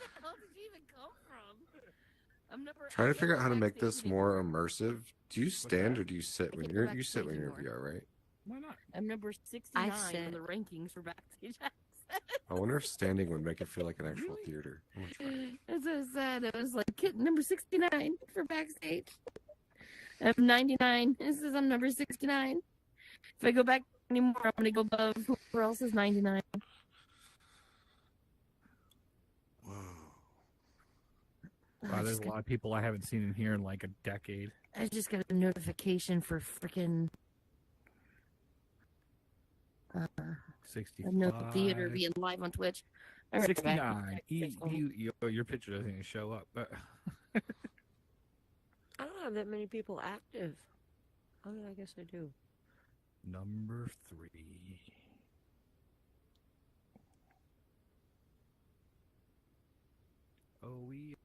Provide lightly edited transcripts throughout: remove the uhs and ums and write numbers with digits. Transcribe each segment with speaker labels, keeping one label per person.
Speaker 1: the hell did you even come from? I'm number.
Speaker 2: Trying to
Speaker 1: I can't
Speaker 2: figure out
Speaker 1: go
Speaker 2: how to make
Speaker 1: backstage
Speaker 2: this more
Speaker 1: anymore.
Speaker 2: immersive. Do you stand or do you sit
Speaker 1: I
Speaker 2: when
Speaker 1: can't go
Speaker 2: you sit
Speaker 1: backstage
Speaker 2: when you're in
Speaker 1: anymore.
Speaker 2: VR, right?
Speaker 3: Why not?
Speaker 1: I'm number 69 on the rankings for backstage access.
Speaker 2: I wonder if standing would make it feel like an actual
Speaker 3: Really?
Speaker 2: theater. I'm gonna try.
Speaker 1: That's so sad. It was like kid number 69 for backstage. I'm 99. This is I'm number 69. If I go back anymore, I'm gonna go above whoever else is 99.
Speaker 2: Whoa.
Speaker 3: Wow, there's a lot of people I haven't seen in here in like a decade.
Speaker 1: I just got a notification for freaking
Speaker 3: 65.
Speaker 1: no theater being live on Twitch. All right,
Speaker 3: 69. Your picture doesn't even show up. But
Speaker 4: I don't have that many people active. Oh, yeah, I guess I do.
Speaker 3: number 3. Oh, we.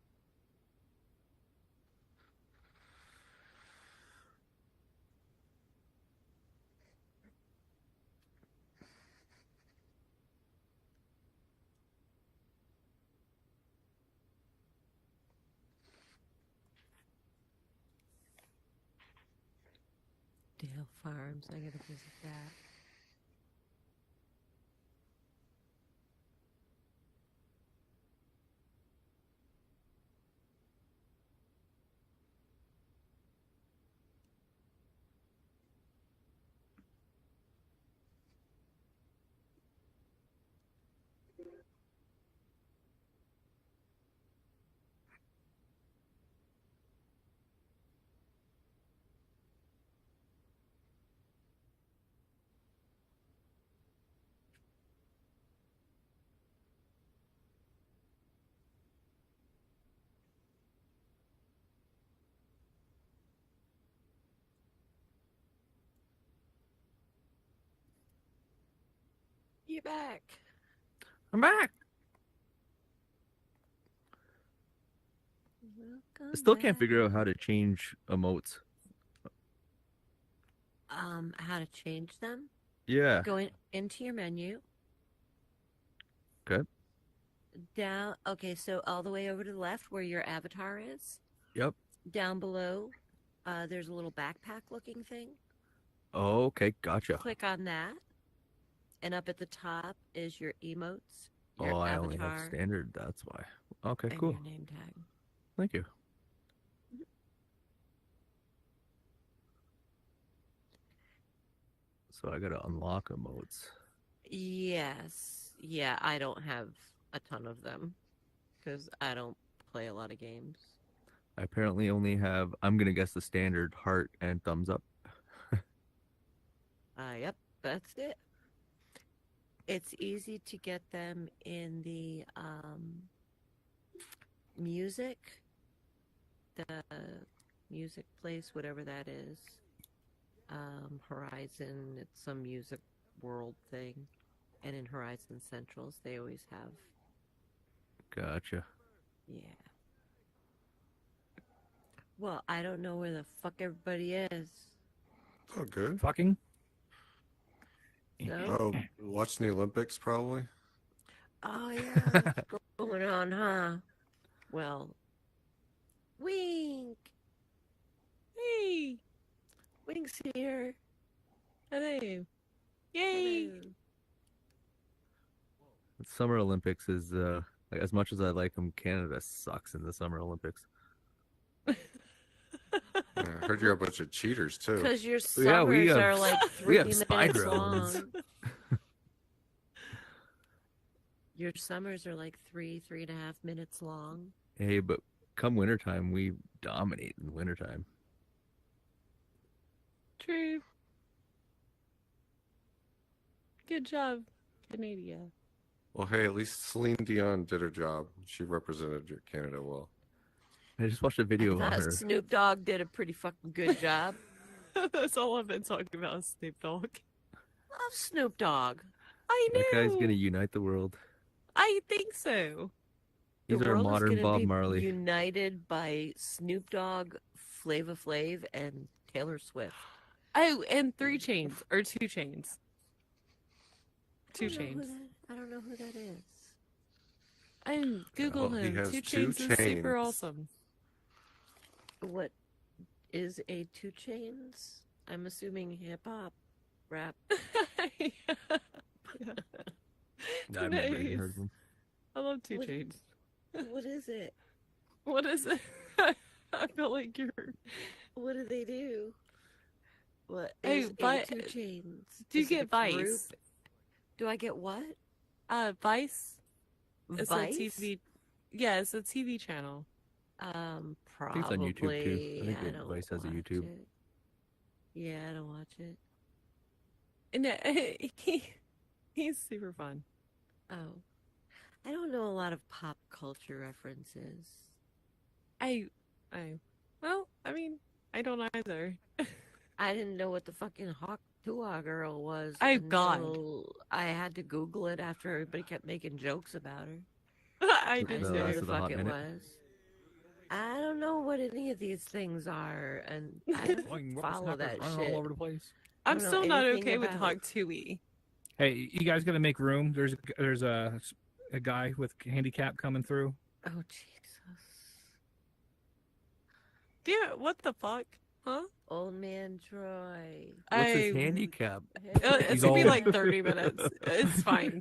Speaker 4: Dale Farms. I gotta visit that. You're back.
Speaker 3: I'm back.
Speaker 4: Welcome
Speaker 5: I still can't
Speaker 4: back.
Speaker 5: figure out how to change emotes.
Speaker 4: How to change them?
Speaker 5: Yeah.
Speaker 4: Go into your menu.
Speaker 5: Okay.
Speaker 4: Down. Okay, so all the way over to the left where your avatar is.
Speaker 5: Yep.
Speaker 4: Down below, there's a little backpack-looking thing.
Speaker 5: Oh, okay. Gotcha.
Speaker 4: Click on that. And up at the top is your emotes. Your
Speaker 5: Oh, I
Speaker 4: avatar,
Speaker 5: only have standard. That's why. Okay,
Speaker 4: and
Speaker 5: cool.
Speaker 4: your name tag.
Speaker 5: Thank you. So I gotta unlock emotes.
Speaker 4: Yes. Yeah, I don't have a ton of them because I don't play a lot of games.
Speaker 5: I apparently only have, I'm gonna guess the standard heart and thumbs up.
Speaker 4: Yep, that's it. It's easy to get them in the music, the music place, whatever that is. Horizon, it's some music world thing. And in Horizon Centrals, they always have.
Speaker 5: Gotcha.
Speaker 4: Yeah. Well, I don't know where the fuck everybody is.
Speaker 2: Oh, good.
Speaker 3: Fucking.
Speaker 4: No?
Speaker 2: Oh, watching the Olympics probably.
Speaker 4: Oh, yeah. What's going on, huh? Well, Wink. Hey. Wink's here. Hello. Yay. Hello.
Speaker 5: The Summer Olympics is, like, as much as I like them, Canada sucks in the Summer Olympics.
Speaker 2: Yeah, I heard you're a bunch of cheaters too.
Speaker 4: Because your
Speaker 5: Yeah, we
Speaker 4: summers
Speaker 5: have-
Speaker 4: are like
Speaker 5: we
Speaker 4: 3
Speaker 5: have spy
Speaker 4: minutes
Speaker 5: drones.
Speaker 4: long. Your summers are like 3.5 minutes long.
Speaker 5: Hey, but come wintertime, we dominate in wintertime.
Speaker 4: True. Good job, Canada.
Speaker 2: Well, hey, at least Celine Dion did her job. She represented Canada well.
Speaker 5: I just watched a video
Speaker 4: I
Speaker 5: on
Speaker 4: thought
Speaker 5: her.
Speaker 4: Snoop Dogg did a pretty fucking good job.
Speaker 6: That's all I've been talking about is Snoop Dogg.
Speaker 4: Love Snoop Dogg. I know.
Speaker 5: That guy's gonna unite the world.
Speaker 6: I think so.
Speaker 5: He's
Speaker 4: The
Speaker 5: our
Speaker 4: world is
Speaker 5: modern
Speaker 4: gonna
Speaker 5: Bob
Speaker 4: be
Speaker 5: Marley.
Speaker 4: united by Snoop Dogg, Flava Flav, and Taylor Swift.
Speaker 6: Oh, and 3 Chains or 2 Chains. 2 Chains.
Speaker 4: I don't know who that is.
Speaker 6: I Googled
Speaker 2: Well, he
Speaker 6: him.
Speaker 2: has
Speaker 6: 2
Speaker 2: two
Speaker 6: Chainz is super
Speaker 2: chains.
Speaker 6: awesome.
Speaker 4: What is a 2 Chains? I'm assuming hip hop, rap.
Speaker 6: Yeah.
Speaker 5: I've never even
Speaker 6: Nice.
Speaker 5: heard of him.
Speaker 6: I love 2
Speaker 4: What-
Speaker 6: Chainz.
Speaker 4: What is it?
Speaker 6: What is it? I feel like you're.
Speaker 4: What do they do? What
Speaker 6: Hey,
Speaker 4: is
Speaker 6: but-
Speaker 4: a 2 Chains?
Speaker 6: Do you
Speaker 4: Is it a
Speaker 6: get Vice?
Speaker 4: group? Do I get what?
Speaker 6: Vice. It's
Speaker 4: Vice?
Speaker 6: a TV. Yeah, it's a TV channel.
Speaker 4: Probably.
Speaker 5: think it's on YouTube, too. I think it-
Speaker 4: don't
Speaker 5: Vice has a
Speaker 4: watch
Speaker 5: YouTube.
Speaker 4: it. Yeah, I don't watch it.
Speaker 6: And he's super fun.
Speaker 4: Oh, I don't know a lot of pop culture references.
Speaker 6: Well, I mean, I don't either.
Speaker 4: I didn't know what the fucking Hawk Tuah girl was.
Speaker 6: Oh, God.
Speaker 4: until I had to Google it after everybody kept making jokes about her.
Speaker 6: I
Speaker 4: I
Speaker 6: did
Speaker 4: didn't
Speaker 5: The
Speaker 4: know
Speaker 5: last
Speaker 4: who
Speaker 5: of
Speaker 4: the
Speaker 5: the
Speaker 4: fuck
Speaker 5: hot
Speaker 4: it
Speaker 5: minute.
Speaker 4: was. I don't know what any of these things are, and I don't follow that shit.
Speaker 3: all over the place.
Speaker 6: I'm
Speaker 4: don't know
Speaker 6: still not
Speaker 4: anything
Speaker 6: okay with
Speaker 4: about
Speaker 6: Hawk
Speaker 4: it.
Speaker 6: Tui.
Speaker 3: Hey, you guys got to make room. There's a guy with handicap coming through.
Speaker 4: Oh Jesus!
Speaker 6: Dude, what the fuck? Huh?
Speaker 4: Old man Troy.
Speaker 5: What's his handicap?
Speaker 6: It's
Speaker 3: He's
Speaker 6: gonna be
Speaker 3: old.
Speaker 6: like 30 minutes. It's fine.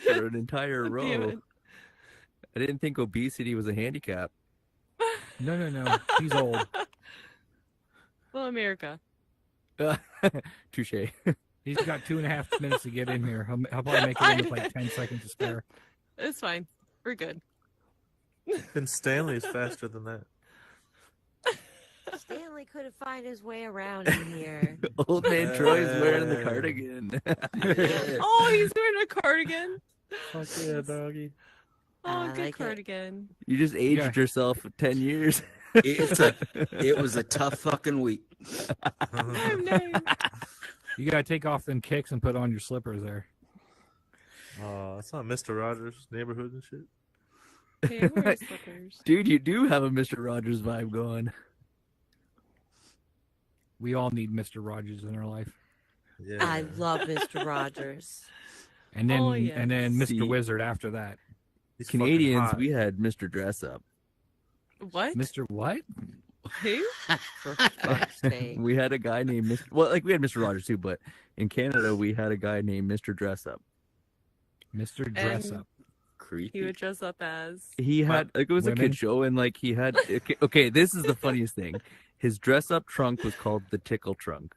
Speaker 5: For an entire
Speaker 6: Damn
Speaker 5: row.
Speaker 6: it.
Speaker 5: I didn't think obesity was a handicap.
Speaker 3: No. He's old.
Speaker 6: Well, America.
Speaker 5: Touche.
Speaker 3: He's got 2.5 minutes to get in here. I'll probably make it in with like 10 seconds to spare.
Speaker 6: It's fine. We're good.
Speaker 7: And Stanley's faster than that.
Speaker 4: Stanley couldn't find his way around in here.
Speaker 5: Old man Troy's wearing the cardigan.
Speaker 6: Oh, he's wearing a cardigan.
Speaker 7: Fuck yeah, doggy.
Speaker 6: Oh,
Speaker 4: I
Speaker 6: good
Speaker 4: like it.
Speaker 6: cardigan.
Speaker 5: You just aged
Speaker 3: Yeah.
Speaker 5: yourself 10 years.
Speaker 8: It was a tough fucking week.
Speaker 6: Oh, no.
Speaker 3: You gotta take off them kicks and put on your slippers there.
Speaker 7: Oh, it's not Mr. Rogers' neighborhood and shit.
Speaker 6: Hey, wear slippers.
Speaker 5: Dude, you do have a Mr. Rogers vibe going.
Speaker 3: We all need Mr. Rogers in our life.
Speaker 7: Yeah.
Speaker 4: I love Mr. Rogers.
Speaker 3: And then
Speaker 6: Oh, yes.
Speaker 3: and then Mr.
Speaker 5: See-
Speaker 3: Wizard after that.
Speaker 7: He's fucking
Speaker 5: Canadians,
Speaker 7: hot.
Speaker 5: we had Mr. Dress Up.
Speaker 6: What?
Speaker 3: Mr. What?
Speaker 6: Who?
Speaker 4: For fuck's sake.
Speaker 5: We had a guy named Mr. Well, like we had Mr. Rogers too, but in Canada we had a guy named Mr. Dress Up.
Speaker 3: Mr. Dress
Speaker 6: And-
Speaker 3: Up.
Speaker 8: Creepy.
Speaker 6: He would dress up as.
Speaker 5: He had like it was a
Speaker 3: Women?
Speaker 5: kid show and like he had okay, this is the funniest thing. His dress up trunk was called the Tickle Trunk.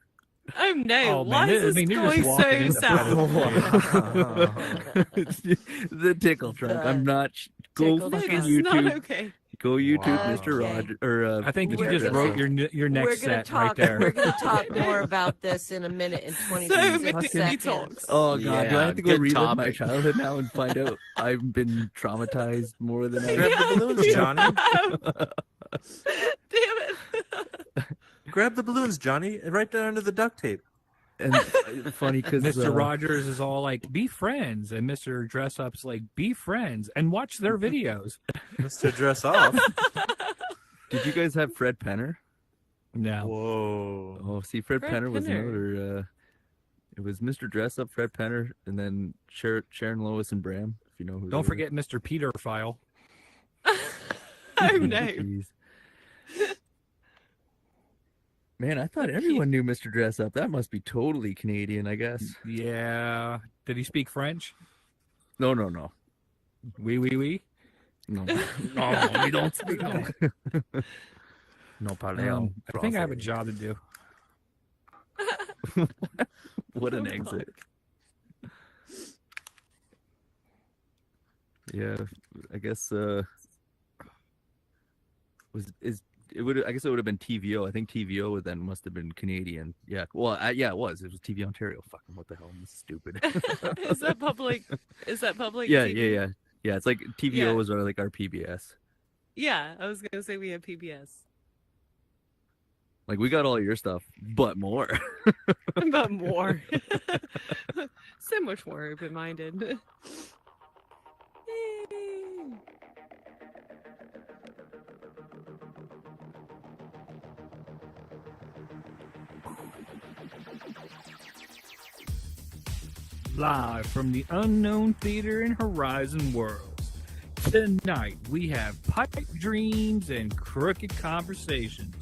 Speaker 6: Oh no!
Speaker 3: Oh,
Speaker 6: Why
Speaker 3: man,
Speaker 6: is
Speaker 3: I
Speaker 6: this
Speaker 3: mean, you're just
Speaker 6: going
Speaker 3: walking
Speaker 6: so
Speaker 3: into
Speaker 6: south?
Speaker 5: The Tickle Trunk. I'm not go
Speaker 4: Tickle
Speaker 5: fucking
Speaker 4: Trunk.
Speaker 6: It's not
Speaker 5: YouTube.
Speaker 6: okay.
Speaker 5: Go YouTube
Speaker 7: Wow.
Speaker 5: Mr.
Speaker 4: Okay.
Speaker 5: Roger or
Speaker 3: I think you
Speaker 4: We're
Speaker 3: just
Speaker 4: gonna-
Speaker 3: wrote your
Speaker 4: We're
Speaker 3: next
Speaker 4: gonna
Speaker 3: set
Speaker 4: talk.
Speaker 3: right there.
Speaker 4: We're gonna talk more about this in a minute and 26
Speaker 6: many
Speaker 4: seconds.
Speaker 6: talks.
Speaker 5: Oh god, do I
Speaker 8: Yeah,
Speaker 5: have to go
Speaker 8: good
Speaker 5: relive my
Speaker 8: topic.
Speaker 5: childhood now and find out I've been traumatized more than I
Speaker 7: Grab the balloons, Johnny.
Speaker 6: Damn it!
Speaker 7: Grab the balloons, Johnny, and right there under the duct tape.
Speaker 5: and funny because
Speaker 3: Mr. Rogers is all like, be friends. And Mr. Dress Up's like, be friends and watch their videos.
Speaker 7: Mr. Dress Off.
Speaker 5: Did you guys have Fred Penner?
Speaker 3: No.
Speaker 7: Whoa.
Speaker 5: Oh, see, Fred
Speaker 6: Fred
Speaker 5: Penner was
Speaker 6: Penner.
Speaker 5: another. It was Mr. Dress Up, Fred Penner, and then Sharon Lois and Bram. If you know who.
Speaker 3: Don't
Speaker 5: they
Speaker 3: forget Mr. Peter File.
Speaker 6: Oh
Speaker 5: were.
Speaker 6: no!
Speaker 5: Jeez. Man, I thought everyone knew Mr. Dress Up. That must be totally Canadian, I guess.
Speaker 3: Yeah. Did he speak French?
Speaker 5: No.
Speaker 3: Oui, oui, oui.
Speaker 5: No, no, we don't speak. No, no parlons
Speaker 3: I think I have a
Speaker 5: français.
Speaker 3: job to do.
Speaker 5: What an
Speaker 6: Oh,
Speaker 5: exit. Yeah, I guess I guess it would have been TVO. I think TVO then must have been Canadian. Yeah. Well, yeah, it was. It was TV Ontario. Fucking what the hell? I'm stupid.
Speaker 6: Is that public? Is that public?
Speaker 5: yeah,
Speaker 6: TV?
Speaker 5: yeah. Yeah, it's like TVO
Speaker 6: Yeah.
Speaker 5: was like our PBS.
Speaker 6: Yeah, I was gonna say we have PBS,
Speaker 5: Like we got all your stuff, but more.
Speaker 6: but more. So much more open-minded. Yay.
Speaker 3: live from the Unknown Theater in Horizon Worlds. Tonight we have pipe dreams and crooked conversations.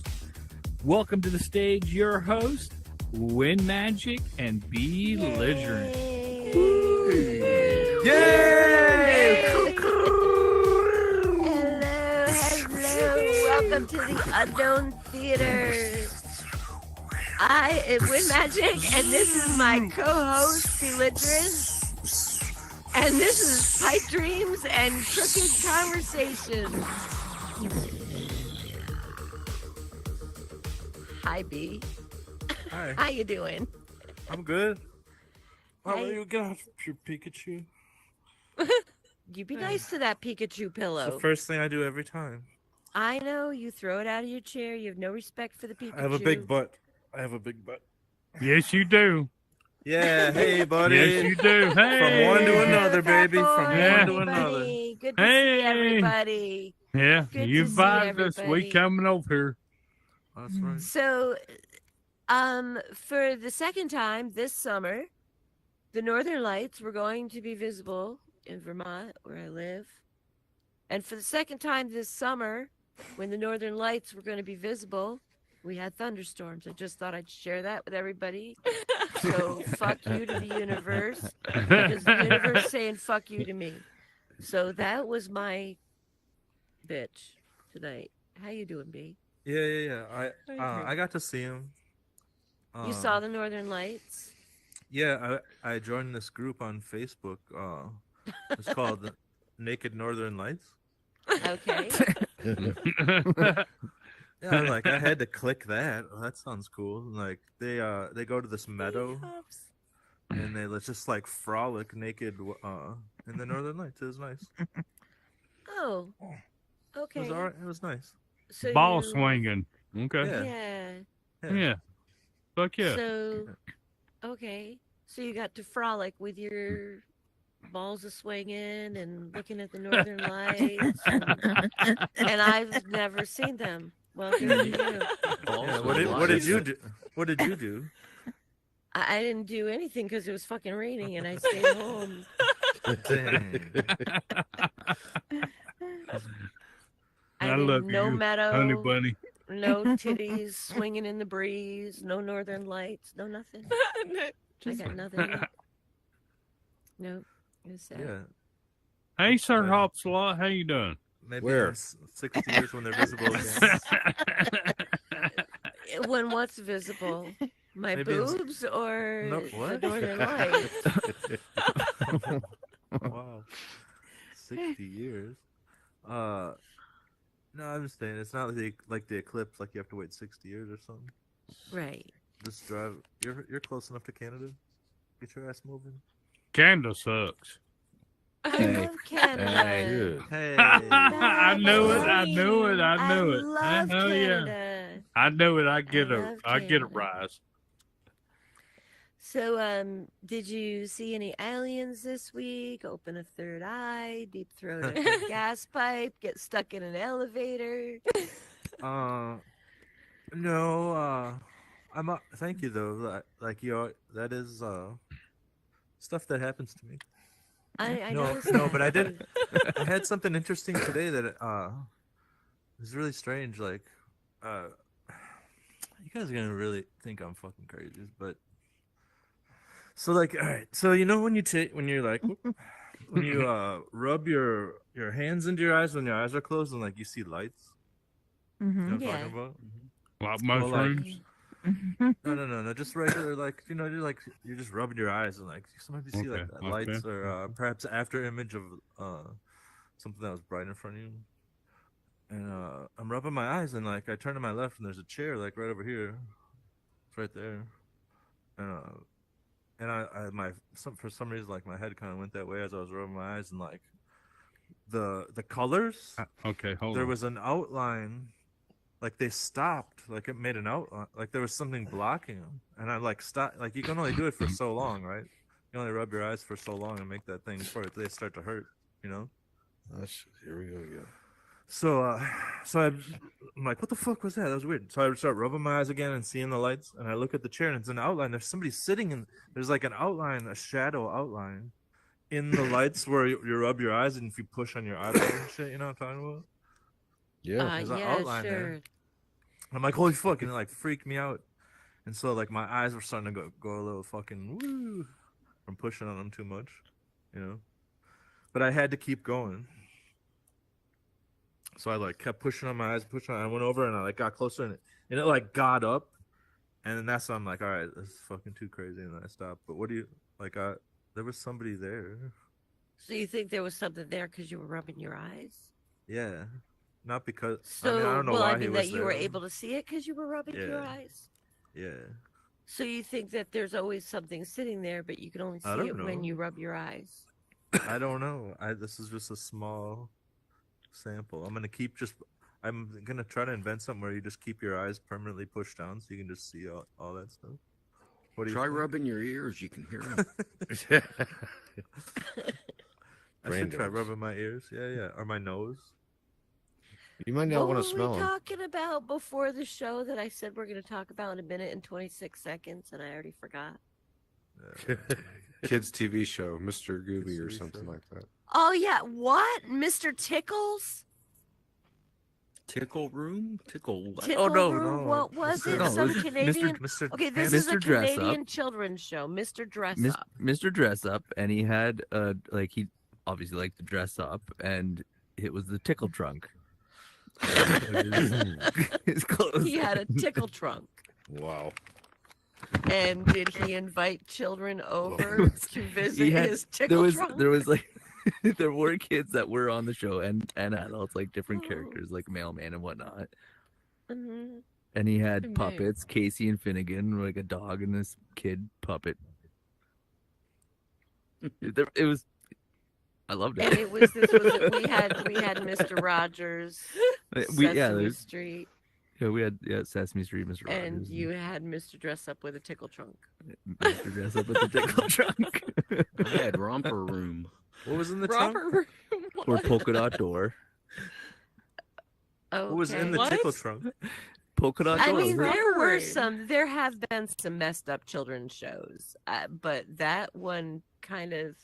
Speaker 3: Welcome to the stage your host, Windmajik and B-ligerent.
Speaker 4: Yay! Hello. Welcome to the Unknown Theater. I am Windmajik, and this is my co-host, B-ligerent. And this is Pipe Dreams and Crooked Conversations. Hi, B.
Speaker 7: Hi.
Speaker 4: How you doing?
Speaker 7: I'm good. How
Speaker 4: Hey.
Speaker 7: about you get off your Pikachu?
Speaker 4: You be nice to that Pikachu
Speaker 7: It's the
Speaker 4: pillow.
Speaker 7: first thing I do every time.
Speaker 4: I know, you throw it out of your chair. You have no respect for the Pikachu.
Speaker 7: I have a big butt.
Speaker 3: Yes, you do.
Speaker 7: Yeah, hey, buddy.
Speaker 3: Yes, you do. Hey.
Speaker 7: From one to another,
Speaker 4: Fat
Speaker 7: baby. From
Speaker 3: Yeah.
Speaker 7: one to another.
Speaker 4: Everybody. Good to see
Speaker 3: Hey.
Speaker 4: everybody.
Speaker 3: Yeah,
Speaker 4: Good
Speaker 3: you
Speaker 4: to see
Speaker 3: invited us. We
Speaker 4: everybody.
Speaker 3: coming over here.
Speaker 7: That's right.
Speaker 4: So, for the second time this summer, the Northern Lights were going to be visible in Vermont, where I live. And for the second time this summer, when the Northern Lights were going to be visible, we had thunderstorms. I just thought I'd share that with everybody. So fuck you to the universe, because the universe is saying fuck you to me. So that was my bitch tonight. How you doing, B?
Speaker 7: Yeah. I got to see him.
Speaker 4: You saw the Northern Lights?
Speaker 7: Yeah, I joined this group on Facebook. It's called the Naked Northern Lights.
Speaker 4: Okay.
Speaker 7: Yeah, like I had to click that. Oh, that sounds cool. Like they go to this meadow and they let's just like frolic naked in the Northern Lights. It was nice.
Speaker 4: Oh.
Speaker 7: It
Speaker 4: Okay.
Speaker 7: was alright. It was nice.
Speaker 4: So
Speaker 3: Ball
Speaker 4: you-
Speaker 3: swinging. Okay.
Speaker 7: Yeah.
Speaker 4: Yeah.
Speaker 3: Yeah. Fuck yeah.
Speaker 4: So, okay. So you got to frolic with your balls a swinging and looking at the Northern Lights, and I've never seen them. Well, good for you.
Speaker 7: Yeah, what did you do? What did you do?
Speaker 4: I didn't do anything because it was fucking raining, and I stayed home.
Speaker 7: Dang.
Speaker 3: I
Speaker 4: didn't-
Speaker 3: love
Speaker 4: no
Speaker 3: you,
Speaker 4: meadow,
Speaker 3: honey bunny.
Speaker 4: no titties swinging in the breeze, no Northern Lights, no nothing. I got nothing. No, it was sad.
Speaker 7: Yeah.
Speaker 3: Hey, Sir
Speaker 7: Yeah.
Speaker 3: Hopslot, how you doing?
Speaker 7: Maybe
Speaker 2: Where?
Speaker 7: in 60 years when they're visible again.
Speaker 4: When what's visible? My
Speaker 7: Maybe it's-
Speaker 4: boobs or
Speaker 7: No,
Speaker 4: the
Speaker 7: what?
Speaker 4: Northern Lights?
Speaker 7: Wow. 60 years. No, I'm just saying it's not like the eclipse, like you have to wait 60 years or something.
Speaker 4: Right.
Speaker 7: Just drive. You're close enough to Canada. Get your ass moving.
Speaker 3: Canada sucks.
Speaker 4: I
Speaker 8: Hey.
Speaker 4: love Canada.
Speaker 2: Good.
Speaker 7: Hey.
Speaker 3: I knew it. I knew it. I
Speaker 4: I
Speaker 3: knew it.
Speaker 4: love
Speaker 3: Hell yeah.
Speaker 4: Canada.
Speaker 3: I knew it. I get
Speaker 4: love
Speaker 3: a
Speaker 4: Canada.
Speaker 3: rise.
Speaker 4: So, did you see any aliens this week? Open a third eye, deep throat a gas pipe, get stuck in an elevator?
Speaker 7: No. Thank you though. Like that is stuff that happens to me.
Speaker 4: I
Speaker 7: No,
Speaker 4: noticed
Speaker 7: no,
Speaker 4: that.
Speaker 7: but I did. I had something interesting today that was really strange. Like, you guys are gonna really think I'm fucking crazy, but so like, all right. So you know when you're like when you rub your hands into your eyes when your eyes are closed and like you see lights. You know what I'm
Speaker 4: Yeah.
Speaker 7: talking about?
Speaker 3: Like
Speaker 7: Well, like-
Speaker 3: mushrooms.
Speaker 7: No. Just regular, like you're just rubbing your eyes and like sometimes you see like
Speaker 3: Okay,
Speaker 7: that lights or perhaps after image of something that was bright in front of you. And I'm rubbing my eyes and like I turn to my left and there's a chair like right over here. It's right there. And for some reason like my head kind of went that way as I was rubbing my eyes and like the colors.
Speaker 3: Okay, hold
Speaker 7: There
Speaker 3: on.
Speaker 7: was an outline. Like they stopped, like it made an outline, like there was something blocking them, and I like stopped. Like you can only do it for so long, right? You only rub your eyes for so long and make that thing before they start to hurt, you know.
Speaker 2: Here we go again.
Speaker 7: I'm like, what the fuck was that? That was weird. So I start rubbing my eyes again and seeing the lights, and I look at the chair, and it's an outline. There's somebody sitting in. There's like an outline, a shadow outline, in the lights where you rub your eyes, and if you push on your eyeball and shit, you know what I'm talking about?
Speaker 2: Yeah.
Speaker 7: There's an
Speaker 4: Yeah,
Speaker 7: outline
Speaker 4: sure.
Speaker 7: there. I'm like, holy fuck, and it like freaked me out. And so like my eyes were starting to go a little fucking woo from pushing on them too much, you know. But I had to keep going. So I like kept pushing on my eyes, pushing on. I went over and I like got closer and it like got up, and then that's when I'm like, all right, this is fucking too crazy, and then I stopped. But what do you like? There was somebody there.
Speaker 4: So you think there was something there because you were rubbing your eyes?
Speaker 7: Yeah, not because
Speaker 4: So,
Speaker 7: I mean I don't know
Speaker 4: well,
Speaker 7: why
Speaker 4: I mean
Speaker 7: he
Speaker 4: that
Speaker 7: was
Speaker 4: you were
Speaker 7: there.
Speaker 4: able to see it because you were rubbing your
Speaker 7: Yeah.
Speaker 4: eyes.
Speaker 7: Yeah,
Speaker 4: So you think that there's always something sitting there, but you can only
Speaker 7: I
Speaker 4: see
Speaker 7: don't
Speaker 4: it when
Speaker 7: know.
Speaker 4: you rub your eyes.
Speaker 7: I don't know. This is just a small sample. I'm gonna try to invent something where you just keep your eyes permanently pushed down so you can just see all that stuff. What do you
Speaker 8: Try
Speaker 7: think?
Speaker 8: rubbing your ears. You can hear them.
Speaker 7: I
Speaker 2: Brain
Speaker 7: should try
Speaker 2: dance.
Speaker 7: rubbing my ears. Yeah, or my nose.
Speaker 2: You might not
Speaker 4: What
Speaker 2: want to
Speaker 4: were
Speaker 2: smell
Speaker 4: we
Speaker 2: them.
Speaker 4: talking about before the show that I said we're going to talk about in a minute and 26 seconds, and I already forgot?
Speaker 2: Kids TV show, Mr. Gooby or
Speaker 7: TV
Speaker 2: something
Speaker 7: show.
Speaker 2: like that.
Speaker 4: Oh yeah, what? Mr. Tickles?
Speaker 8: Tickle room? Tickle what?
Speaker 4: Tickle
Speaker 5: no,
Speaker 4: Room?
Speaker 7: no.
Speaker 4: What was
Speaker 7: Mr.
Speaker 4: it?
Speaker 5: No, it
Speaker 4: Some
Speaker 5: was
Speaker 4: Canadian.
Speaker 7: Mr.
Speaker 4: Okay, this is a
Speaker 5: Mr. Dress Up.
Speaker 4: Canadian children's show, Mr. Dress Up.
Speaker 5: Mr. Dress Up, and he had like he obviously liked to dress up, and it was the tickle trunk. His clothes.
Speaker 4: He had a tickle trunk.
Speaker 2: Wow.
Speaker 4: And did he invite children over to visit his tickle trunk?
Speaker 5: There was like there were kids that were on the show and adults, like different
Speaker 4: Oh.
Speaker 5: characters like mailman and whatnot.
Speaker 4: Mhm.
Speaker 5: And he had
Speaker 6: Amazing.
Speaker 5: puppets, Casey and Finnegan, like a dog and this kid puppet. It was I loved
Speaker 4: And
Speaker 5: it.
Speaker 4: it was we had Mr. Rogers, Sesame Street,
Speaker 5: we had Sesame Street, Mr. Rogers,
Speaker 4: and you had Mr. Dress Up with a tickle trunk.
Speaker 5: Mr. Dress Up with the tickle trunk.
Speaker 8: I had romper room.
Speaker 7: What was in the trunk?
Speaker 6: Robert Room.
Speaker 5: Or
Speaker 6: What?
Speaker 5: polka dot door.
Speaker 4: Okay.
Speaker 7: What was in the
Speaker 6: What?
Speaker 7: tickle trunk?
Speaker 5: Polka dot
Speaker 4: I
Speaker 5: door.
Speaker 4: mean,
Speaker 5: wasn't it?
Speaker 4: there have been some messed up children's shows, but that one kind of,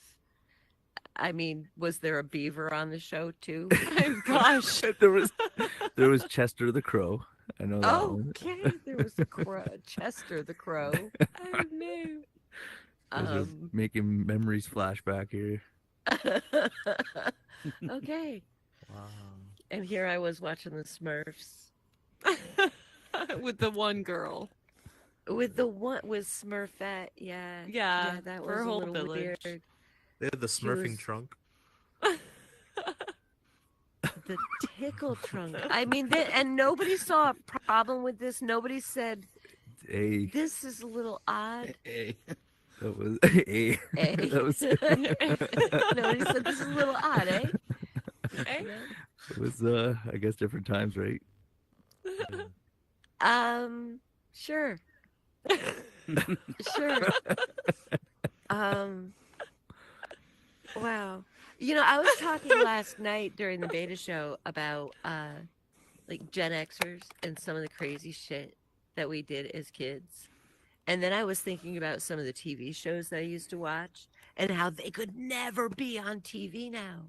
Speaker 4: I mean, was there a beaver on the show too?
Speaker 6: Oh gosh.
Speaker 5: there was Chester the Crow. I know that one.
Speaker 4: Okay, there was the crow, Chester the Crow.
Speaker 6: Oh no.
Speaker 5: I was just making memories flashback here.
Speaker 4: Okay,
Speaker 7: Wow.
Speaker 4: and here I was watching the Smurfs
Speaker 6: With the one girl.
Speaker 4: with Smurfette. Yeah,
Speaker 6: Yeah,
Speaker 4: that
Speaker 6: for
Speaker 4: was
Speaker 6: a
Speaker 4: a
Speaker 6: whole
Speaker 4: little
Speaker 6: village.
Speaker 4: weird.
Speaker 7: They had the
Speaker 4: She
Speaker 7: smurfing
Speaker 4: was-
Speaker 7: trunk.
Speaker 4: The tickle trunk. I mean, and nobody saw a problem with this. Nobody said
Speaker 5: A
Speaker 4: this is a little odd.
Speaker 8: Hey,
Speaker 5: that was a
Speaker 4: Eh?
Speaker 5: that was
Speaker 4: Nobody said this is a little odd, eh?
Speaker 6: Eh?
Speaker 5: it was I guess different times, right?
Speaker 4: Sure. Sure. Wow. You know, I was talking last night during the beta show about like Gen Xers and some of the crazy shit that we did as kids. And then I was thinking about some of the TV shows that I used to watch and how they could never be on TV now.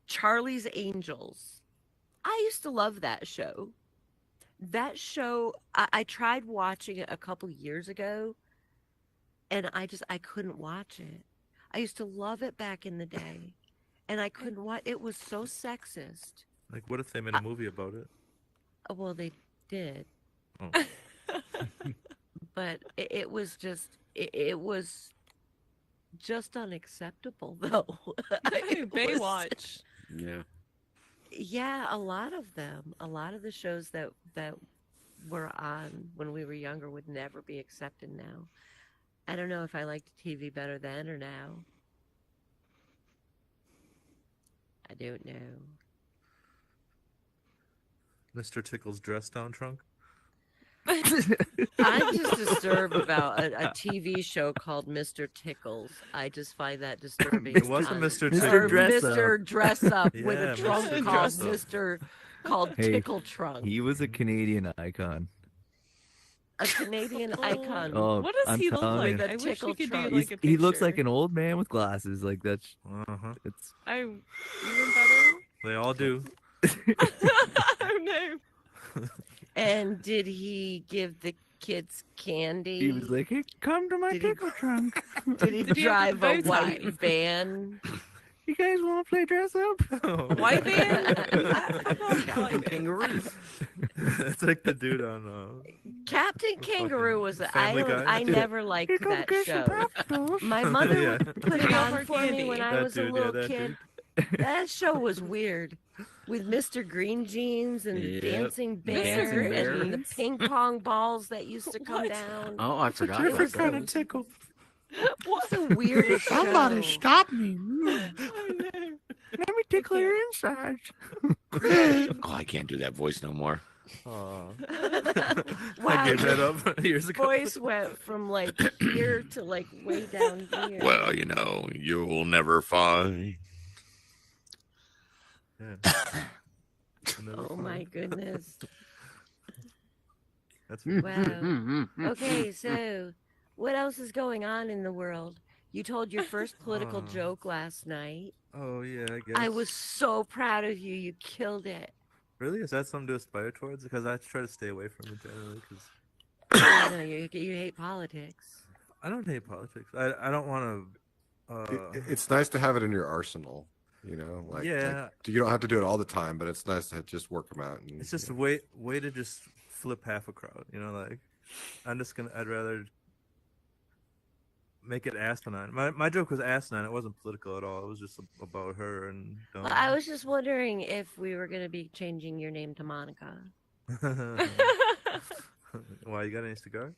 Speaker 4: Charlie's Angels. I used to love that show. That show, I tried watching it a couple years ago, and I couldn't watch it. I used to love it back in the day, and I couldn't watch. It was so sexist.
Speaker 7: Like, what if they made a movie about it?
Speaker 4: Well, they did,
Speaker 7: Oh.
Speaker 4: but it was just it was just unacceptable, though. It was-
Speaker 6: Baywatch.
Speaker 2: Yeah.
Speaker 4: Yeah, a lot of them. A lot of the shows that were on when we were younger would never be accepted now. I don't know if I liked TV better then or now. I don't know.
Speaker 7: Mr. Tickle's dress down trunk.
Speaker 4: I'm just disturbed about a TV show called Mr. Tickles. I just find that disturbing.
Speaker 7: It wasn't Mr.
Speaker 5: Mr.
Speaker 7: Tickle.
Speaker 5: Dress Up.
Speaker 4: Mr. Dress Up with
Speaker 7: Yeah,
Speaker 4: a trunk
Speaker 7: Mr.
Speaker 4: called
Speaker 7: Dress Up.
Speaker 4: Mr. called
Speaker 5: Hey,
Speaker 4: Tickle Trunk.
Speaker 5: He was a Canadian icon.
Speaker 4: A Canadian icon.
Speaker 5: Oh,
Speaker 6: What does
Speaker 5: I'm
Speaker 6: he look
Speaker 5: telling
Speaker 6: like?
Speaker 5: you.
Speaker 4: With a
Speaker 6: I wish
Speaker 4: tickle
Speaker 6: we could do
Speaker 4: trunk.
Speaker 6: like a picture.
Speaker 5: He looks like an old man with glasses. Like that's
Speaker 7: Uh-huh.
Speaker 5: it's.
Speaker 6: Even better.
Speaker 7: They all do.
Speaker 6: Oh no.
Speaker 4: And did he give the kids candy?
Speaker 5: He was like, "Hey, come to my
Speaker 4: Did he-
Speaker 5: tickle trunk.
Speaker 4: Did he
Speaker 6: Did he have
Speaker 4: drive
Speaker 6: the
Speaker 4: a
Speaker 6: bow
Speaker 4: white
Speaker 6: tie?
Speaker 4: van?
Speaker 5: You guys want to play dress up?"
Speaker 6: White van?
Speaker 8: Captain Kangaroo.
Speaker 7: It's like the dude on.
Speaker 4: Captain Kangaroo was
Speaker 7: Family Guy.
Speaker 4: I never liked
Speaker 5: Here come
Speaker 4: that
Speaker 5: get your
Speaker 4: show.
Speaker 5: breakfast.
Speaker 4: My mother
Speaker 7: Yeah.
Speaker 4: would put it
Speaker 6: Love
Speaker 4: on
Speaker 6: our
Speaker 4: for me
Speaker 6: candy.
Speaker 4: when I
Speaker 7: That
Speaker 4: was a
Speaker 7: dude, yeah,
Speaker 4: little
Speaker 7: that
Speaker 4: kid. That show was weird. With Mr. Green Jeans and the
Speaker 8: Yep.
Speaker 4: dancing
Speaker 6: Mr.
Speaker 4: bear
Speaker 6: Green
Speaker 4: and the
Speaker 6: Jeans.
Speaker 4: ping pong balls that used to come
Speaker 6: What?
Speaker 4: down.
Speaker 8: Oh, I forgot about
Speaker 7: Different kind of
Speaker 8: those.
Speaker 7: tickle.
Speaker 4: What's the weirdest show?
Speaker 5: stop me.
Speaker 6: Oh no.
Speaker 5: Let me tickle your insides.
Speaker 9: Oh, I can't do that voice no more.
Speaker 7: Aw. I
Speaker 4: Wow,
Speaker 7: gave that
Speaker 4: your
Speaker 7: up years ago.
Speaker 4: voice went from like here to like way down here.
Speaker 9: Well, you know, you'll never find.
Speaker 7: Yeah. Another
Speaker 4: Oh
Speaker 7: one.
Speaker 4: my goodness.
Speaker 7: That's
Speaker 4: Wow. Okay, so what else is going on in the world? You told your first political
Speaker 7: Oh.
Speaker 4: joke last night.
Speaker 7: Oh yeah, I guess.
Speaker 4: I was so proud of you. You killed it.
Speaker 7: Really? Is that something to aspire towards? Because I try to stay away from it generally. Because
Speaker 4: I know you hate politics.
Speaker 7: I don't hate politics. I don't want to.
Speaker 2: It's nice to have it in your arsenal, you know. Like,
Speaker 7: Yeah.
Speaker 2: you don't have to do it all the time, but it's nice to just work them out. And,
Speaker 7: It's just
Speaker 2: you
Speaker 7: a
Speaker 2: know.
Speaker 7: way to just flip half a crowd. You know, like I'd rather make it asinine. My joke was asinine. It wasn't political at all. It was just about her and.
Speaker 4: Well, I was just wondering if we were going to be changing your name to Monica.
Speaker 7: Why, you got any cigar?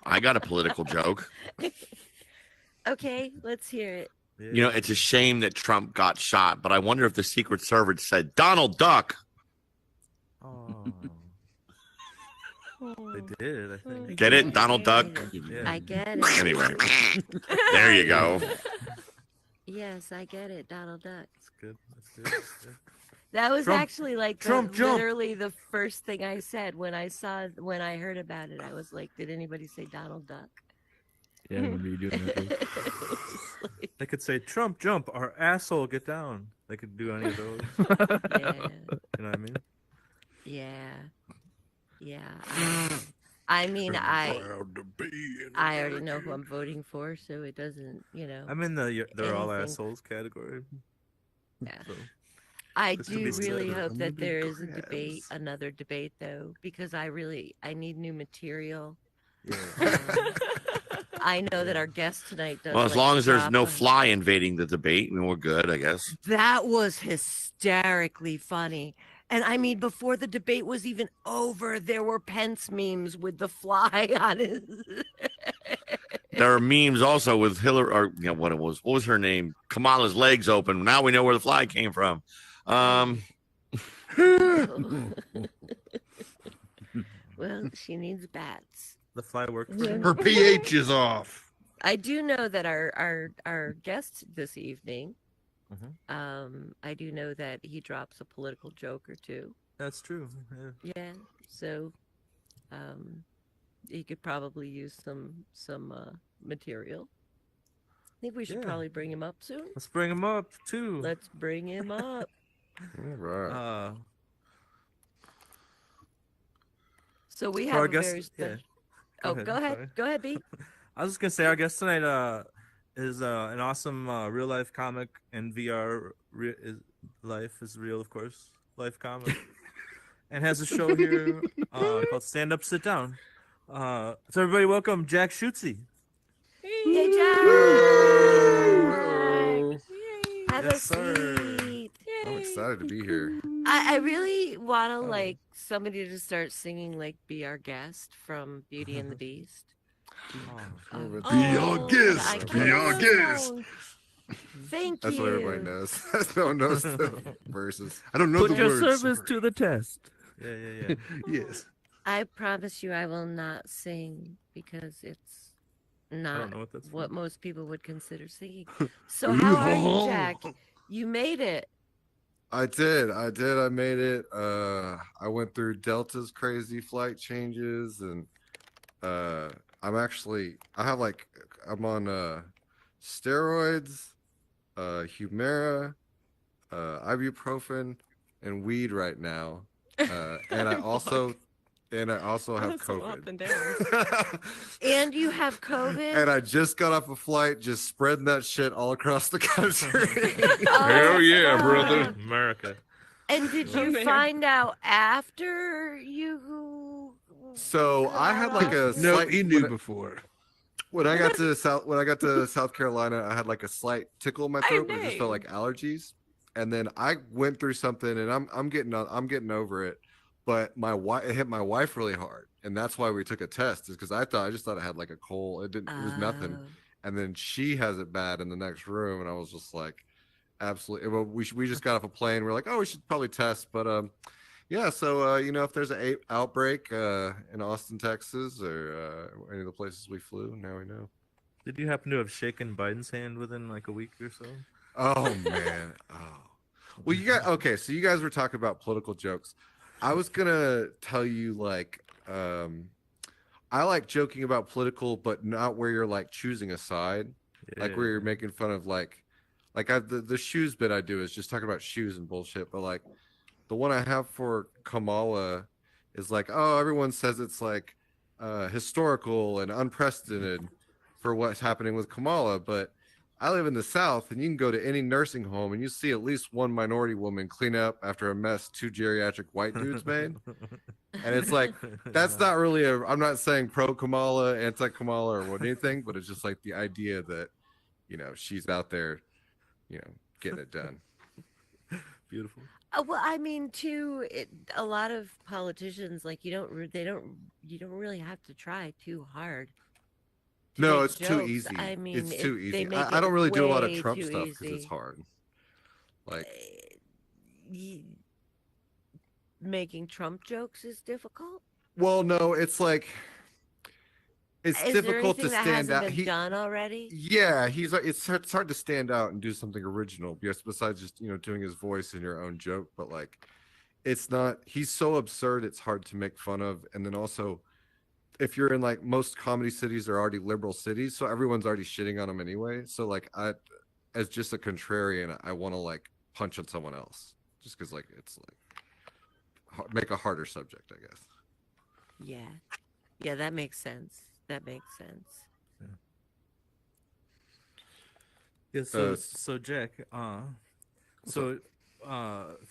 Speaker 9: I got a political joke.
Speaker 4: Okay, let's hear it.
Speaker 7: Yeah.
Speaker 9: You know, it's a shame that Trump got shot, but I wonder if the Secret Service said, Donald Duck.
Speaker 7: Oh, they did. I think.
Speaker 9: Get it? Donald Duck?
Speaker 7: Yeah.
Speaker 4: I get it.
Speaker 9: Anyway, there you go.
Speaker 4: Yes, I get it, Donald Duck.
Speaker 7: That's good. That's good. Yeah.
Speaker 4: That was
Speaker 7: Trump-
Speaker 4: actually like
Speaker 7: Trump, jump.
Speaker 4: literally the first thing I said when I heard about it. I was like, did anybody say Donald Duck?
Speaker 5: Yeah, I remember you doing that.
Speaker 7: They could say Trump jump or asshole get down. They could do any of those.
Speaker 4: Yeah,
Speaker 7: You know what I mean?
Speaker 4: yeah. I mean, I already know who I'm voting for, so it doesn't, you know.
Speaker 7: I'm in the they're all
Speaker 4: Anything.
Speaker 7: assholes category.
Speaker 4: Yeah.
Speaker 7: So,
Speaker 4: I
Speaker 7: This could
Speaker 4: do
Speaker 7: be
Speaker 4: really
Speaker 7: better.
Speaker 4: hope
Speaker 2: I'm
Speaker 4: that
Speaker 2: gonna
Speaker 4: there
Speaker 2: be
Speaker 4: is a debate,
Speaker 2: Chris.
Speaker 4: another debate though, because I need new material.
Speaker 7: yeah.
Speaker 4: I know that our guest tonight does.
Speaker 9: Well, as
Speaker 4: like
Speaker 9: long
Speaker 4: to
Speaker 9: as there's
Speaker 4: drop
Speaker 9: no
Speaker 4: a-
Speaker 9: fly invading the debate, I mean, we're good, I guess.
Speaker 4: That was hysterically funny. And I mean, before the debate was even over, there were Pence memes with the fly on it.
Speaker 9: There are memes also with Hillary, or you know, what was her name? Kamala's legs open. Now we know where the fly came from.
Speaker 4: Well, she needs bats.
Speaker 7: The fly worked.
Speaker 9: Her pH is off.
Speaker 4: I do know that our guest this evening,
Speaker 7: Mhm.
Speaker 4: I do know that he drops a political joke or two.
Speaker 7: That's true. Yeah.
Speaker 4: Yeah, so he could probably use some material. I think we should
Speaker 7: Yeah.
Speaker 4: probably bring him up soon.
Speaker 7: Let's bring him up too.
Speaker 4: Let's bring him up.
Speaker 2: All right.
Speaker 4: So we
Speaker 7: For
Speaker 4: have
Speaker 7: our
Speaker 4: a
Speaker 7: guest-
Speaker 4: very
Speaker 7: yeah.
Speaker 4: special. Oh, go
Speaker 7: I'm
Speaker 4: ahead.
Speaker 7: sorry.
Speaker 4: Go ahead, B.
Speaker 7: I was just gonna say our guest tonight is an awesome real life comic and VR life is real, of course, life comic, and has a show here called Stand Up, Sit Down. So everybody, welcome Jack Schutze.
Speaker 4: Hey, Jack. Have
Speaker 7: Yes,
Speaker 4: a
Speaker 7: sir.
Speaker 4: seat.
Speaker 2: I'm excited to be here.
Speaker 4: I really want to
Speaker 7: Oh.
Speaker 4: like somebody to start singing like "Be Our Guest" from Beauty and the Beast.
Speaker 2: Oh,
Speaker 4: Be
Speaker 2: our guest, be our guest.
Speaker 4: Thank
Speaker 2: That's
Speaker 4: you.
Speaker 2: what everybody knows. No one knows the verses. I don't know
Speaker 5: Put
Speaker 2: the
Speaker 5: your
Speaker 2: words.
Speaker 5: service to the test.
Speaker 7: Yeah.
Speaker 5: Yes.
Speaker 4: I promise you I will not sing because it's
Speaker 7: I
Speaker 4: not
Speaker 7: don't know what that's
Speaker 4: what
Speaker 7: from.
Speaker 4: most people would consider singing. So how are you, Jack? You made it.
Speaker 2: I did. I made it. I went through Delta's crazy flight changes, and I'm on steroids, Humira, ibuprofen, and weed right now. And I also have
Speaker 6: That's a lot up
Speaker 2: COVID.
Speaker 6: and down.
Speaker 4: And you have COVID?
Speaker 2: And I just got off a flight, just spreading that shit all across the country.
Speaker 9: Hell yeah,
Speaker 4: fuck.
Speaker 9: brother.
Speaker 7: America.
Speaker 4: And did
Speaker 6: Oh,
Speaker 4: you
Speaker 6: man.
Speaker 4: find out after you
Speaker 2: So I had like a
Speaker 3: No,
Speaker 2: slight
Speaker 3: he knew before.
Speaker 2: when I got to South Carolina, I had like a slight tickle in my throat, but it just felt like allergies. And then I went through something, and I'm getting over it. But it hit my wife really hard, and that's why we took a test. Is because I just thought I had like a cold. It was nothing.
Speaker 4: Oh.
Speaker 2: And then she has it bad in the next room, and I was just like, absolutely. Well, we just got off a plane. We're like, oh, we should probably test, but yeah. So if there's an outbreak in Austin, Texas, or any of the places we flew, now we know.
Speaker 7: Did you happen to have shaken Biden's hand within like a week or so?
Speaker 2: Oh man. Oh. Well, okay. So you guys were talking about political jokes. I was gonna tell you like I like joking about political, but not where you're like choosing a side, like where you're making fun of the shoes bit I do is just talking about shoes and bullshit. But like the one I have for Kamala is like, oh, everyone says it's like historical and unprecedented for what's happening with Kamala, but I live in the South, and you can go to any nursing home, and you see at least one minority woman clean up after a mess two geriatric white dudes made. And it's like, that's not really I'm not saying pro Kamala, anti Kamala, or anything, but it's just like the idea that, she's out there, getting it done.
Speaker 7: Beautiful.
Speaker 4: Well, I mean, too, a lot of politicians like you don't really have to try too hard.
Speaker 2: No,
Speaker 4: make
Speaker 2: it's too
Speaker 4: jokes.
Speaker 2: easy.
Speaker 4: I mean,
Speaker 2: It's too
Speaker 4: they
Speaker 2: easy.
Speaker 4: make
Speaker 2: I
Speaker 4: it
Speaker 2: don't really do a lot of
Speaker 4: way
Speaker 2: Trump
Speaker 4: too
Speaker 2: stuff because it's
Speaker 4: easy.
Speaker 2: hard. Like,
Speaker 4: Making Trump jokes is difficult.
Speaker 2: well, no, it's like it's
Speaker 4: Is there
Speaker 2: difficult
Speaker 4: anything
Speaker 2: to
Speaker 4: that
Speaker 2: stand
Speaker 4: hasn't
Speaker 2: out.
Speaker 4: been done already?
Speaker 2: Yeah, it's hard to stand out and do something original. Yes, besides just doing his voice in your own joke, but like, it's not. He's so absurd. It's hard to make fun of, and then also, if you're in like most comedy cities are already liberal cities, so everyone's already shitting on him anyway. So like, as just a contrarian, I want to like punch on someone else just because like it's like make a harder subject, I guess.
Speaker 4: Yeah, that makes sense.
Speaker 7: Yeah. So Jack,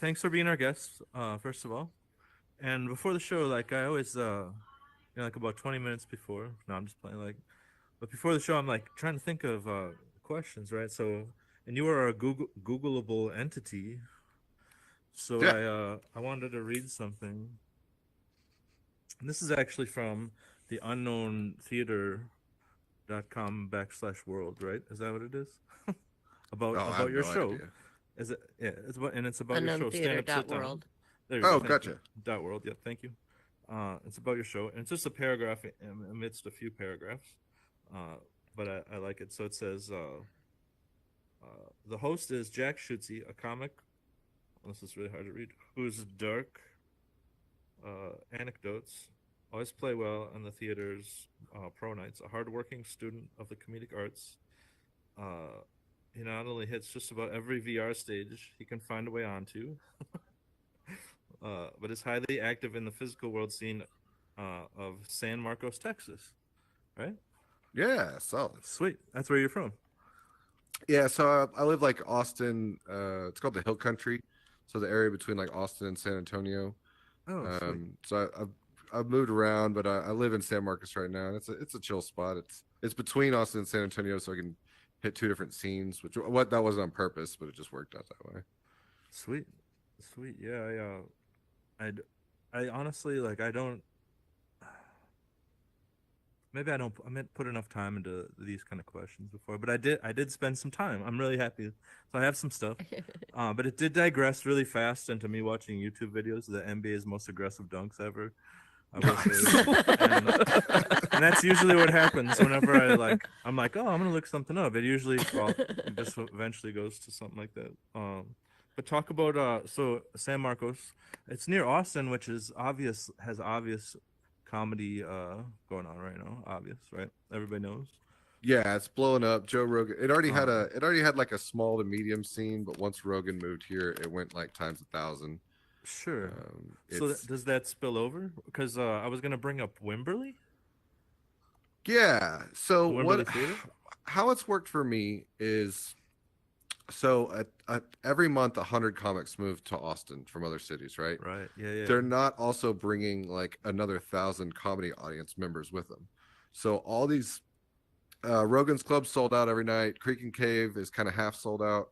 Speaker 7: thanks for being our guest, first of all. And before the show, like I always, like about 20 minutes before. No, I'm just playing. But before the show, I'm like trying to think of questions, right? So, and you are a Googleable entity. So yeah. I wanted to read something. And this is actually from the unknowntheater.com/world, right? Is that what it is? about your show.
Speaker 2: Idea.
Speaker 7: Is it? Yeah, it's about your show. Stand Up, Sit Down.
Speaker 4: World.
Speaker 7: There you go.
Speaker 2: Oh,
Speaker 7: Thank
Speaker 2: gotcha.
Speaker 7: you. .world. Yeah, thank you. It's about your show, and it's just a paragraph amidst a few paragraphs, but I like it. So it says, the host is Jack Schutze, a comic. This is really hard to read. Whose dark anecdotes always play well in the theater's pro nights. A hardworking student of the comedic arts, he not only hits just about every VR stage he can find a way onto, but is highly active in the physical world scene of San Marcos, Texas. Right?
Speaker 2: Yeah, solid.
Speaker 7: Sweet. That's where you're from.
Speaker 2: Yeah, so I live like Austin. It's called the Hill Country, so the area between like Austin and San Antonio.
Speaker 7: Oh, sweet.
Speaker 2: So I've moved around, but I live in San Marcos right now, and it's a chill spot. It's between Austin and San Antonio, so I can hit two different scenes. That wasn't on purpose, but it just worked out that way.
Speaker 7: Sweet. Yeah, I honestly like I don't. maybe I didn't put enough time into these kind of questions before, but I did spend some time. I'm really happy. So I have some stuff. But it did digress really fast into me watching YouTube videos of the NBA's most aggressive dunks ever. I will say. And that's usually what happens whenever I'm like, oh, I'm gonna look something up. It usually just eventually goes to something like that. But talk about so San Marcos, it's near Austin, which has obvious comedy going on right now. Obvious, right? Everybody knows.
Speaker 2: Yeah, it's blowing up. Joe Rogan. It already had like a small to medium scene, but once Rogan moved here, it went like times 1,000.
Speaker 7: Sure. So does that spill over? Because I was gonna bring up Wimberley.
Speaker 2: Yeah. So
Speaker 7: Wimberley Theater?
Speaker 2: How it's worked for me is, so every month 100 comics move to Austin from other cities, right?
Speaker 7: Right. Yeah.
Speaker 2: They're not also bringing like another 1,000 comedy audience members with them. So all these Rogan's Club sold out every night. Creek and Cave is kind of half sold out.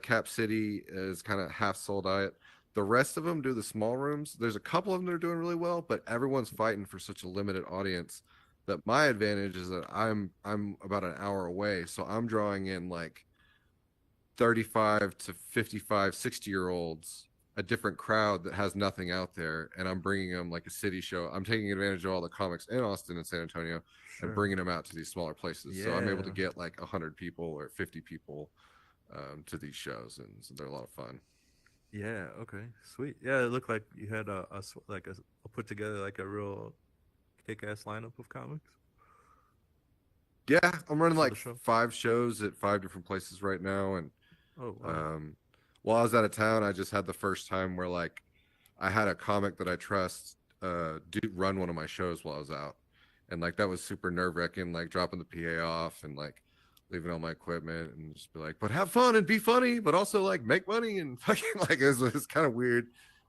Speaker 2: Cap City is kind of half sold out. The rest of them do the small rooms. There's a couple of them that are doing really well, but everyone's fighting for such a limited audience that my advantage is that I'm about an hour away, so I'm drawing in like 35 to 55, 60-year-olds, a different crowd that has nothing out there, and I'm bringing them like a city show. I'm taking advantage of all the comics in Austin and San Antonio and bringing them out to these smaller places. So I'm able to get like 100 people or 50 people to these shows, and so they're a lot of fun.
Speaker 7: Yeah. Okay. Sweet. Yeah. It looked like you had a put together like a real kick-ass lineup of comics.
Speaker 2: Yeah, I'm running like 5 shows at 5 different places right now, and while I was out of town, I just had the first time where like I had a comic that I trust run one of my shows while I was out, and like that was super nerve-wracking, like dropping the PA off and like leaving all my equipment and just be like, but have fun and be funny, but also like make money and fucking like it was kind of weird.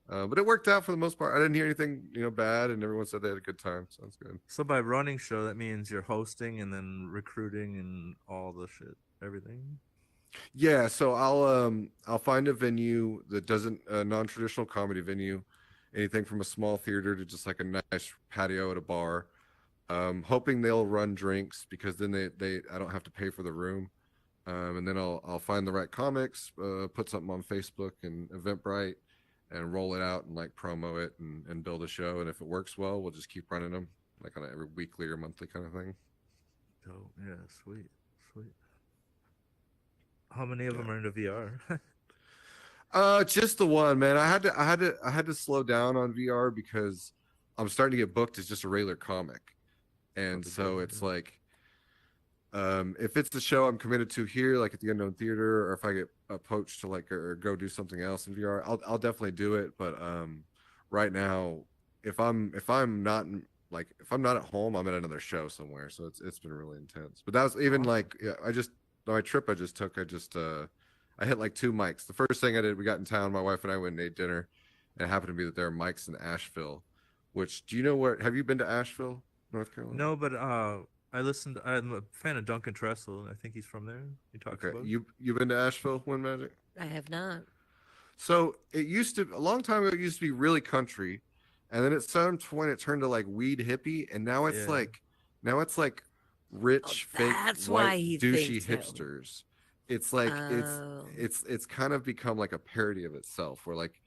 Speaker 2: But it worked out for the most part. I didn't hear anything, bad, and everyone said they had a good time. Sounds good.
Speaker 7: So by running show, that means you're hosting and then recruiting and all the shit, everything.
Speaker 2: Yeah, so I'll find a venue that doesn't non-traditional comedy venue, anything from a small theater to just like a nice patio at a bar. Hoping they'll run drinks because then I don't have to pay for the room. And then I'll find the right comics, put something on Facebook and Eventbrite, and roll it out and like promo it and build a show. And if it works well, we'll just keep running them like on every weekly or monthly kind of thing.
Speaker 7: Oh yeah, sweet. How many of them are into VR?
Speaker 2: Just the one, man. I had to slow down on VR because I'm starting to get booked as just a regular comic. And so it's like, if it's the show I'm committed to here, like at the Unknown Theater, or if I get poached to like or go do something else in VR, I'll definitely do it. But right now, if I'm not at home, I'm at another show somewhere. So it's been really intense. But that was even like my trip I just took. I hit like 2 mics. The first thing I did, we got in town. My wife and I went and ate dinner, and it happened to be that there are mics in Asheville. Which, do you know where? Have you been to Asheville, North Carolina?
Speaker 7: No, but I'm a fan of Duncan Trussell. I think he's from there. He talks about it.
Speaker 2: You've been to Asheville, Windmajik?
Speaker 4: I have not.
Speaker 2: So it used to, a long time ago, it used to be really country, and then at some point it turned to like weed hippie, and now it's like rich, fake, white, douchey hipsters. It's like it's kind of become like a parody of itself, where like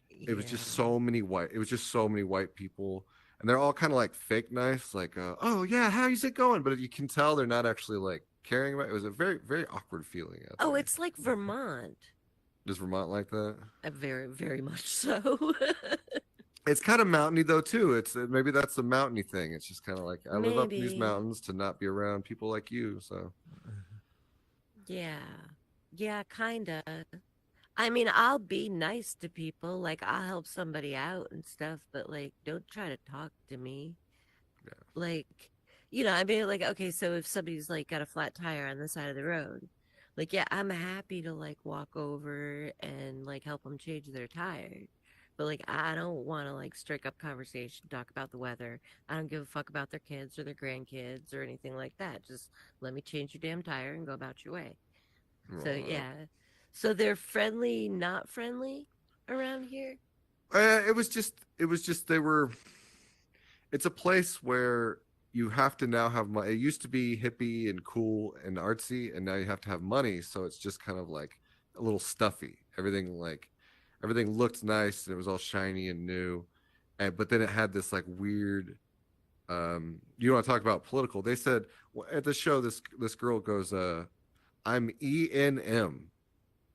Speaker 2: it was just so many white people. And they're all kind of like fake nice, like, oh yeah, how's it going? But you can tell they're not actually like caring about it. It was a very, very awkward feeling.
Speaker 4: Oh, it's like Vermont.
Speaker 2: Is Vermont like that?
Speaker 4: Very, very much so.
Speaker 2: It's kind of mountainy though too. It's maybe that's the mountainy thing. It's just kind of like I live up in these mountains to not be around people like you. So.
Speaker 4: Yeah, kinda. I mean, I'll be nice to people. Like, I'll help somebody out and stuff, but, like, don't try to talk to me.
Speaker 2: Yeah.
Speaker 4: Like, I mean, like, okay, so if somebody's, like, got a flat tire on the side of the road, like, yeah, I'm happy to, like, walk over and, like, help them change their tire. But, like, I don't want to, like, strike up conversation, talk about the weather. I don't give a fuck about their kids or their grandkids or anything like that. Just let me change your damn tire and go about your way. So, yeah. So they're friendly, not friendly around here?
Speaker 2: It's a place where you have to now have money. It used to be hippie and cool and artsy, and now you have to have money. So it's just kind of like a little stuffy. Everything looked nice and it was all shiny and new. But then it had this like weird. You want to talk about political? They said at the show, this girl goes, "I'm ENM."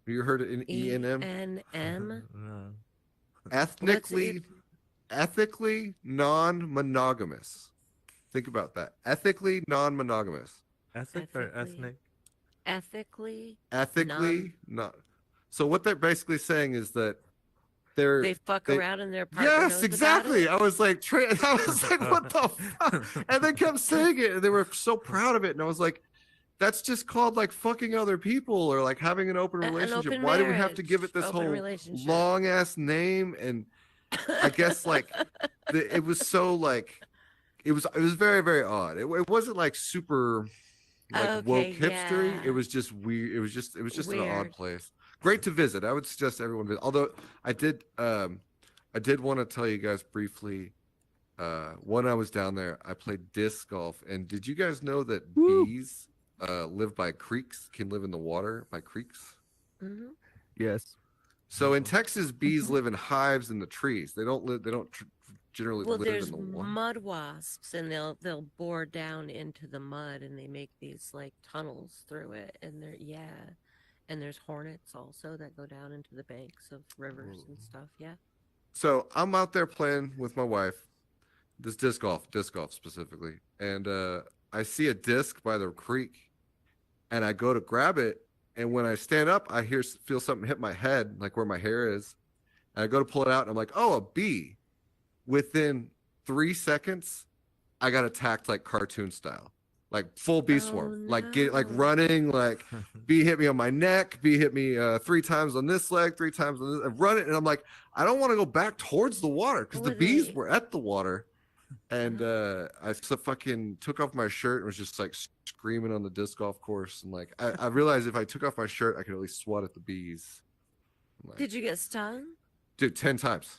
Speaker 2: Have you heard it in ENM?
Speaker 4: ENM.
Speaker 2: Ethically non-monogamous. Think about that. Ethically non-monogamous.
Speaker 7: Ethic or ethnic?
Speaker 4: Ethically
Speaker 2: Not. So what they're basically saying is that
Speaker 4: they fuck around in their partner.
Speaker 2: Yes,
Speaker 4: knows
Speaker 2: exactly.
Speaker 4: about
Speaker 2: I was like, what the fuck? And they kept saying it, and they were so proud of it. And I was like, that's just called like fucking other people or like having an open relationship.
Speaker 4: open
Speaker 2: Why do we have to
Speaker 4: marriage,
Speaker 2: give it this
Speaker 4: open
Speaker 2: whole
Speaker 4: relationship.
Speaker 2: long ass name? And I guess like it was so like it was very very odd. It wasn't like super like woke hipstery.
Speaker 4: yeah.
Speaker 2: It was just weird. It was just in an odd
Speaker 4: Weird.
Speaker 2: place. Great to visit. I would suggest everyone visit. Although I did want to tell you guys briefly. When I was down there, I played disc golf. And did you guys know that bees live by creeks? Can live in the water by creeks.
Speaker 4: Mhm.
Speaker 5: Yes.
Speaker 2: So in Texas, bees live in hives in the trees. They don't generally
Speaker 4: Well,
Speaker 2: live
Speaker 4: there's
Speaker 2: in the water.
Speaker 4: mud wasps, and they'll bore down into the mud, and they make these like tunnels through it, and and there's hornets also that go down into the banks of rivers and stuff. Yeah.
Speaker 2: So I'm out there playing with my wife, this disc golf specifically, and I see a disc by the creek, and I go to grab it, and when I stand up, I feel something hit my head, like where my hair is, and I go to pull it out, and I'm like, oh, a bee. Within 3 seconds, I got attacked like cartoon style, like full bee swarm, like running, like bee hit me on my neck, bee hit me 3 times on this leg, 3 times on this, and run it, and I'm like, I don't want to go back towards the water because the bees were at the water, and I fucking took off my shirt and was just like screaming on the disc golf course, and like I realized if I took off my shirt, I could at least swat at the bees. Like,
Speaker 4: Did you get stung?
Speaker 2: dude, 10 times.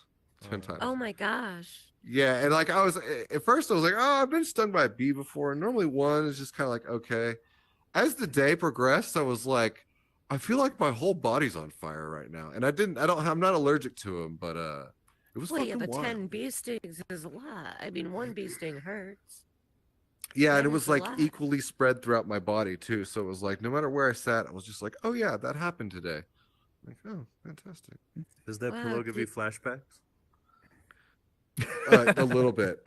Speaker 2: 10 times.
Speaker 4: Oh my gosh.
Speaker 2: Yeah, and like I was at first, I was like, oh, I've been stung by a bee before. And normally one is just kind of like okay. As the day progressed, I was like, I feel like my whole body's on fire right now. And I'm not allergic to them, but it was
Speaker 4: Well,
Speaker 2: fucking
Speaker 4: yeah, but
Speaker 2: wild.
Speaker 4: 10 bee stings is a lot. I mean, one bee sting hurts.
Speaker 2: Yeah, and
Speaker 4: That
Speaker 2: it was
Speaker 4: is a
Speaker 2: like
Speaker 4: lot.
Speaker 2: equally spread throughout my body too. So it was like no matter where I sat, I was just like, oh yeah, that happened today. Like, oh, fantastic.
Speaker 7: Does that
Speaker 4: Wow,
Speaker 7: pillow give you flashbacks?
Speaker 2: A little bit.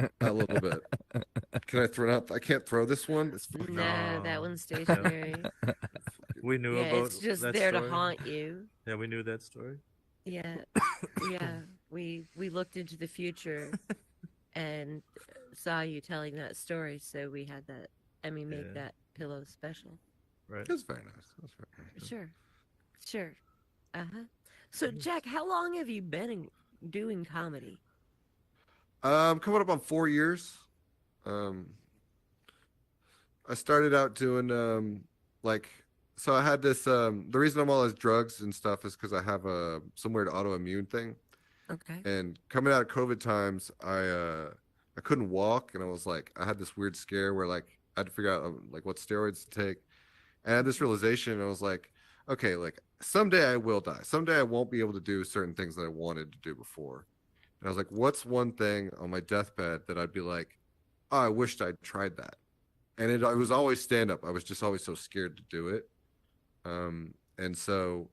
Speaker 2: Can I throw it out? I can't throw this one. It's fucking
Speaker 4: No, that one's stationary.
Speaker 7: We knew
Speaker 4: Yeah,
Speaker 7: about
Speaker 4: it's just
Speaker 7: that
Speaker 4: there
Speaker 7: story.
Speaker 4: to haunt you.
Speaker 7: Yeah, we knew that story.
Speaker 4: Yeah, yeah. We looked into the future and saw you telling that story, so we had that. I mean, make
Speaker 7: Yeah.
Speaker 4: that pillow special.
Speaker 7: Right.
Speaker 2: That's very nice. That's very nice.
Speaker 4: Sure. So, Jack, how long have you been doing comedy?
Speaker 2: Coming up on 4 years. I started out doing so I had this the reason I'm all these drugs and stuff is because I have some weird autoimmune thing.
Speaker 4: Okay.
Speaker 2: And coming out of COVID times, I couldn't walk, and I was like, I had this weird scare where like I had to figure out like what steroids to take. And I had this realization, and I was like, okay, like someday I will die. Someday I won't be able to do certain things that I wanted to do before. And I was like, what's one thing on my deathbed that I'd be like, oh, I wished I'd tried that. And it was always stand up. I was just always so scared to do it. And so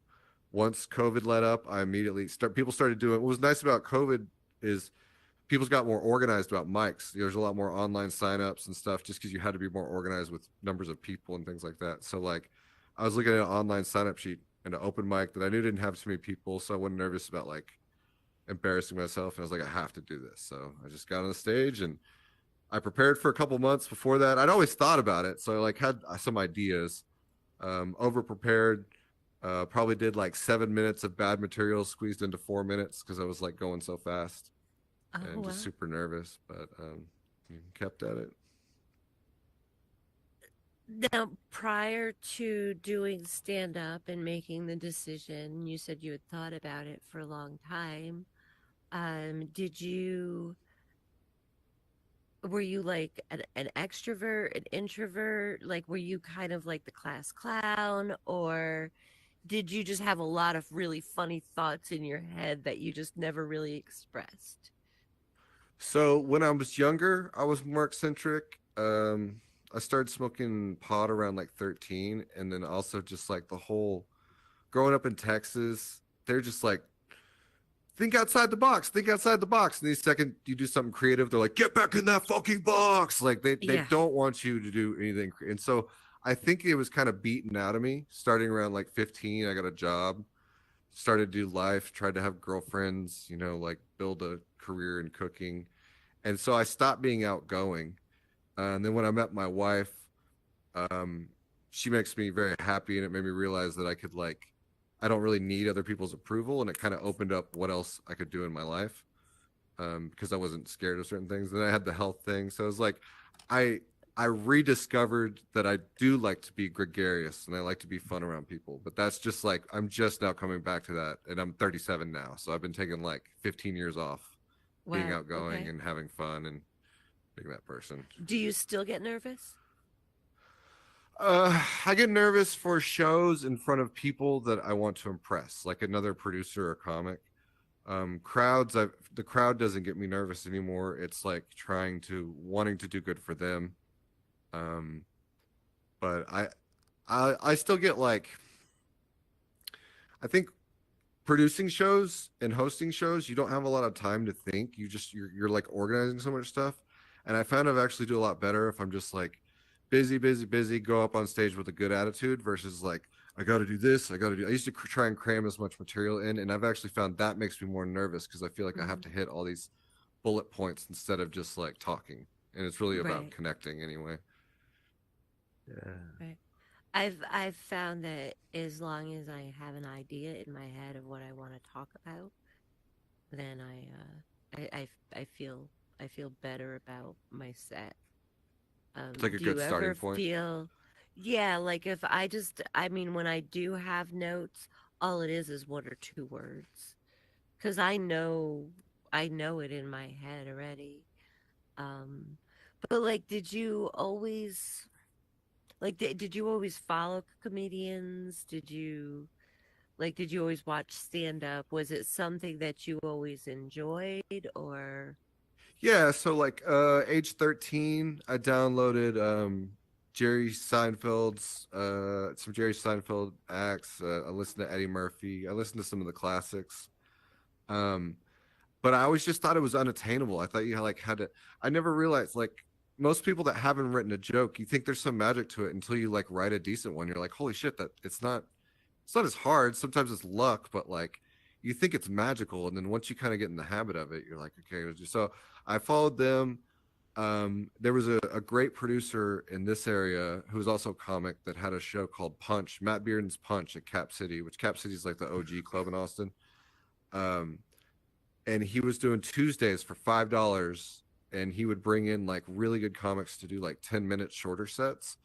Speaker 2: once COVID let up, I immediately people started doing, what was nice about COVID is people got more organized about mics. There's a lot more online signups and stuff just because you had to be more organized with numbers of people and things like that. So like I was looking at an online sign-up sheet and an open mic that I knew didn't have too many people, so I wasn't nervous about like embarrassing myself. And I was like, I have to do this. So I just got on the stage and I prepared for a couple months before that. I'd always thought about it, so I like had some ideas. Over prepared. Probably did like 7 minutes of bad material squeezed into 4 minutes because I was like going so fast and just super nervous, but kept at it.
Speaker 4: Now, prior to doing stand up and making the decision, you said you had thought about it for a long time. were you like an extrovert, an introvert? Like, were you kind of like the class clown, or did you just have a lot of really funny thoughts in your head that you just never really expressed?
Speaker 2: So when I was younger, I was more eccentric. I started smoking pot around like 13, and then also just like the whole growing up in Texas, they're just like think outside the box, think outside the box. And the second you do something creative, they're like, get back in that fucking box. Like they
Speaker 4: Yeah.
Speaker 2: don't want you to do anything. And so I think it was kind of beaten out of me starting around like 15. I got a job, started to do life, tried to have girlfriends, you know, like build a career in cooking. And so I stopped being outgoing. And then when I met my wife, um, she makes me very happy, and it made me realize that I could like, I don't really need other people's approval, and it kind of opened up what else I could do in my life, because I wasn't scared of certain things. Then I had the health thing, so it was like, I I rediscovered that I do like to be gregarious and I like to be fun around people, but that's just like I'm just now coming back to that, and I'm 37 now, so I've been taking like 15 years off being
Speaker 4: Wow,
Speaker 2: outgoing
Speaker 4: okay.
Speaker 2: and having fun and being that person.
Speaker 4: Do you still get nervous?
Speaker 2: I get nervous for shows in front of people that I want to impress, like another producer or comic. Crowds, the crowd doesn't get me nervous anymore. It's like wanting to do good for them. Um, but I still get like, I think producing shows and hosting shows, you don't have a lot of time to think. You're like organizing so much stuff. And I found I've actually do a lot better if I'm just like busy, busy, busy, go up on stage with a good attitude versus like, I got to do this. I used to try and cram as much material in. And I've actually found that makes me more nervous because I feel like I have to hit all these bullet points instead of just like talking. And it's really about
Speaker 4: Right.
Speaker 2: connecting anyway.
Speaker 7: Yeah.
Speaker 4: Right. I've found that as long as I have an idea in my head of what I want to talk about, then I feel better about my set.
Speaker 2: It's like a
Speaker 4: Do
Speaker 2: good
Speaker 4: you
Speaker 2: starting
Speaker 4: ever
Speaker 2: point.
Speaker 4: feel, yeah, like if I mean, when I do have notes, all it is one or two words, because I know it in my head already. Um, but like, did you always follow comedians? Did you always watch stand up? Was it something that you always enjoyed, or?
Speaker 2: Yeah, so like age 13, I downloaded Jerry Seinfeld's some Jerry Seinfeld acts. I listened to Eddie Murphy. I listened to some of the classics. Um but I always just thought it was unattainable. I thought you like had to I never realized like most people that haven't written a joke, you think there's some magic to it until you like write a decent one. You're like, "Holy shit, that it's not as hard. Sometimes it's luck, but like you think it's magical, and then once you kind of get in the habit of it, you're like, okay. So I followed them. There was a great producer in this area who was also a comic that had a show called Punch, Matt Bearden's Punch at Cap City, which Cap City is like the OG club in Austin. Um, and he was doing Tuesdays for $5, and he would bring in like really good comics to do like 10-minute shorter sets,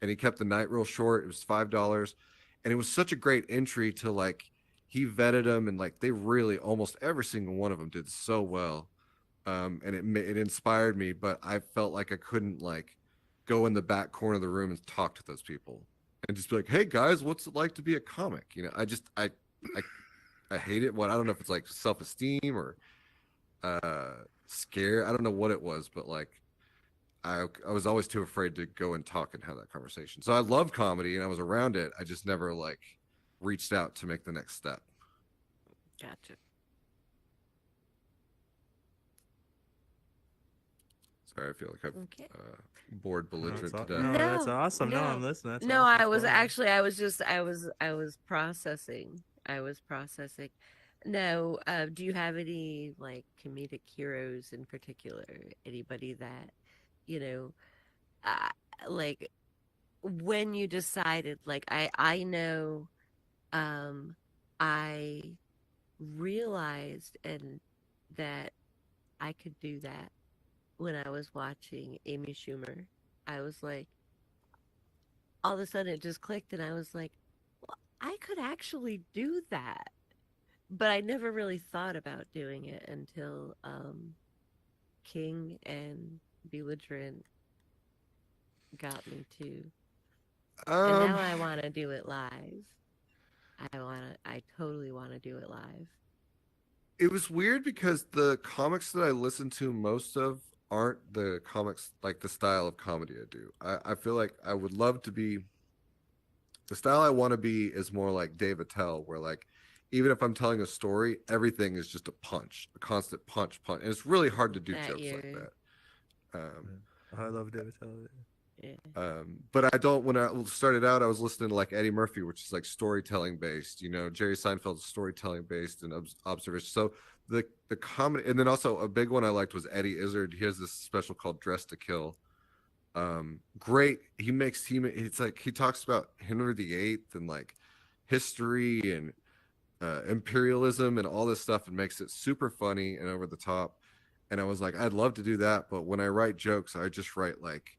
Speaker 2: and he kept the night real short. It was $5, and it was such a great entry to like he vetted them, and like they really almost every single one of them did so well. And it inspired me, but I felt like I couldn't like go in the back corner of the room and talk to those people and just be like, hey guys, what's it like to be a comic? You know, I hate it. What, I don't know if it's like self-esteem or scare, I don't know what it was, but like I was always too afraid to go and talk and have that conversation. So I love comedy and I was around it. I just never like reached out to make the next step.
Speaker 4: Gotcha.
Speaker 2: Sorry, I feel like I've
Speaker 4: Okay.
Speaker 2: bored belligerent to death.
Speaker 7: No, that's awesome. No,
Speaker 4: No.
Speaker 7: I'm listening. That's
Speaker 4: No,
Speaker 7: awesome.
Speaker 4: I was
Speaker 7: Cool.
Speaker 4: actually, I was processing. I was processing. Now, do you have any like comedic heroes in particular? Anybody that, you know, uh, like when you decided, like I know, I realized and that I could do that when I was watching Amy Schumer. I was like, all of a sudden it just clicked, and I was like, well, I could actually do that. But I never really thought about doing it until King and B-ligerent got me too. And now I want to do it live. I totally want to do it live.
Speaker 2: It was weird because the comics that I listen to most of aren't the comics like the style of comedy I do. I feel like I would love to be the style I want to be is more like Dave Attell, where like even if I'm telling a story, everything is just a punch, a constant punch. And it's really hard to do jokes like that.
Speaker 7: I love David Tell.
Speaker 4: Yeah.
Speaker 2: But I don't. When I started out, I was listening to like Eddie Murphy, which is like storytelling based. You know, Jerry Seinfeld's storytelling based and observation. So the comedy, and then also a big one I liked was Eddie Izzard. He has this special called Dress to Kill. Great. It's like he talks about Henry VIII and like history and imperialism and all this stuff, and makes it super funny and over the top. And I was like, I'd love to do that, but when I write jokes, I just write like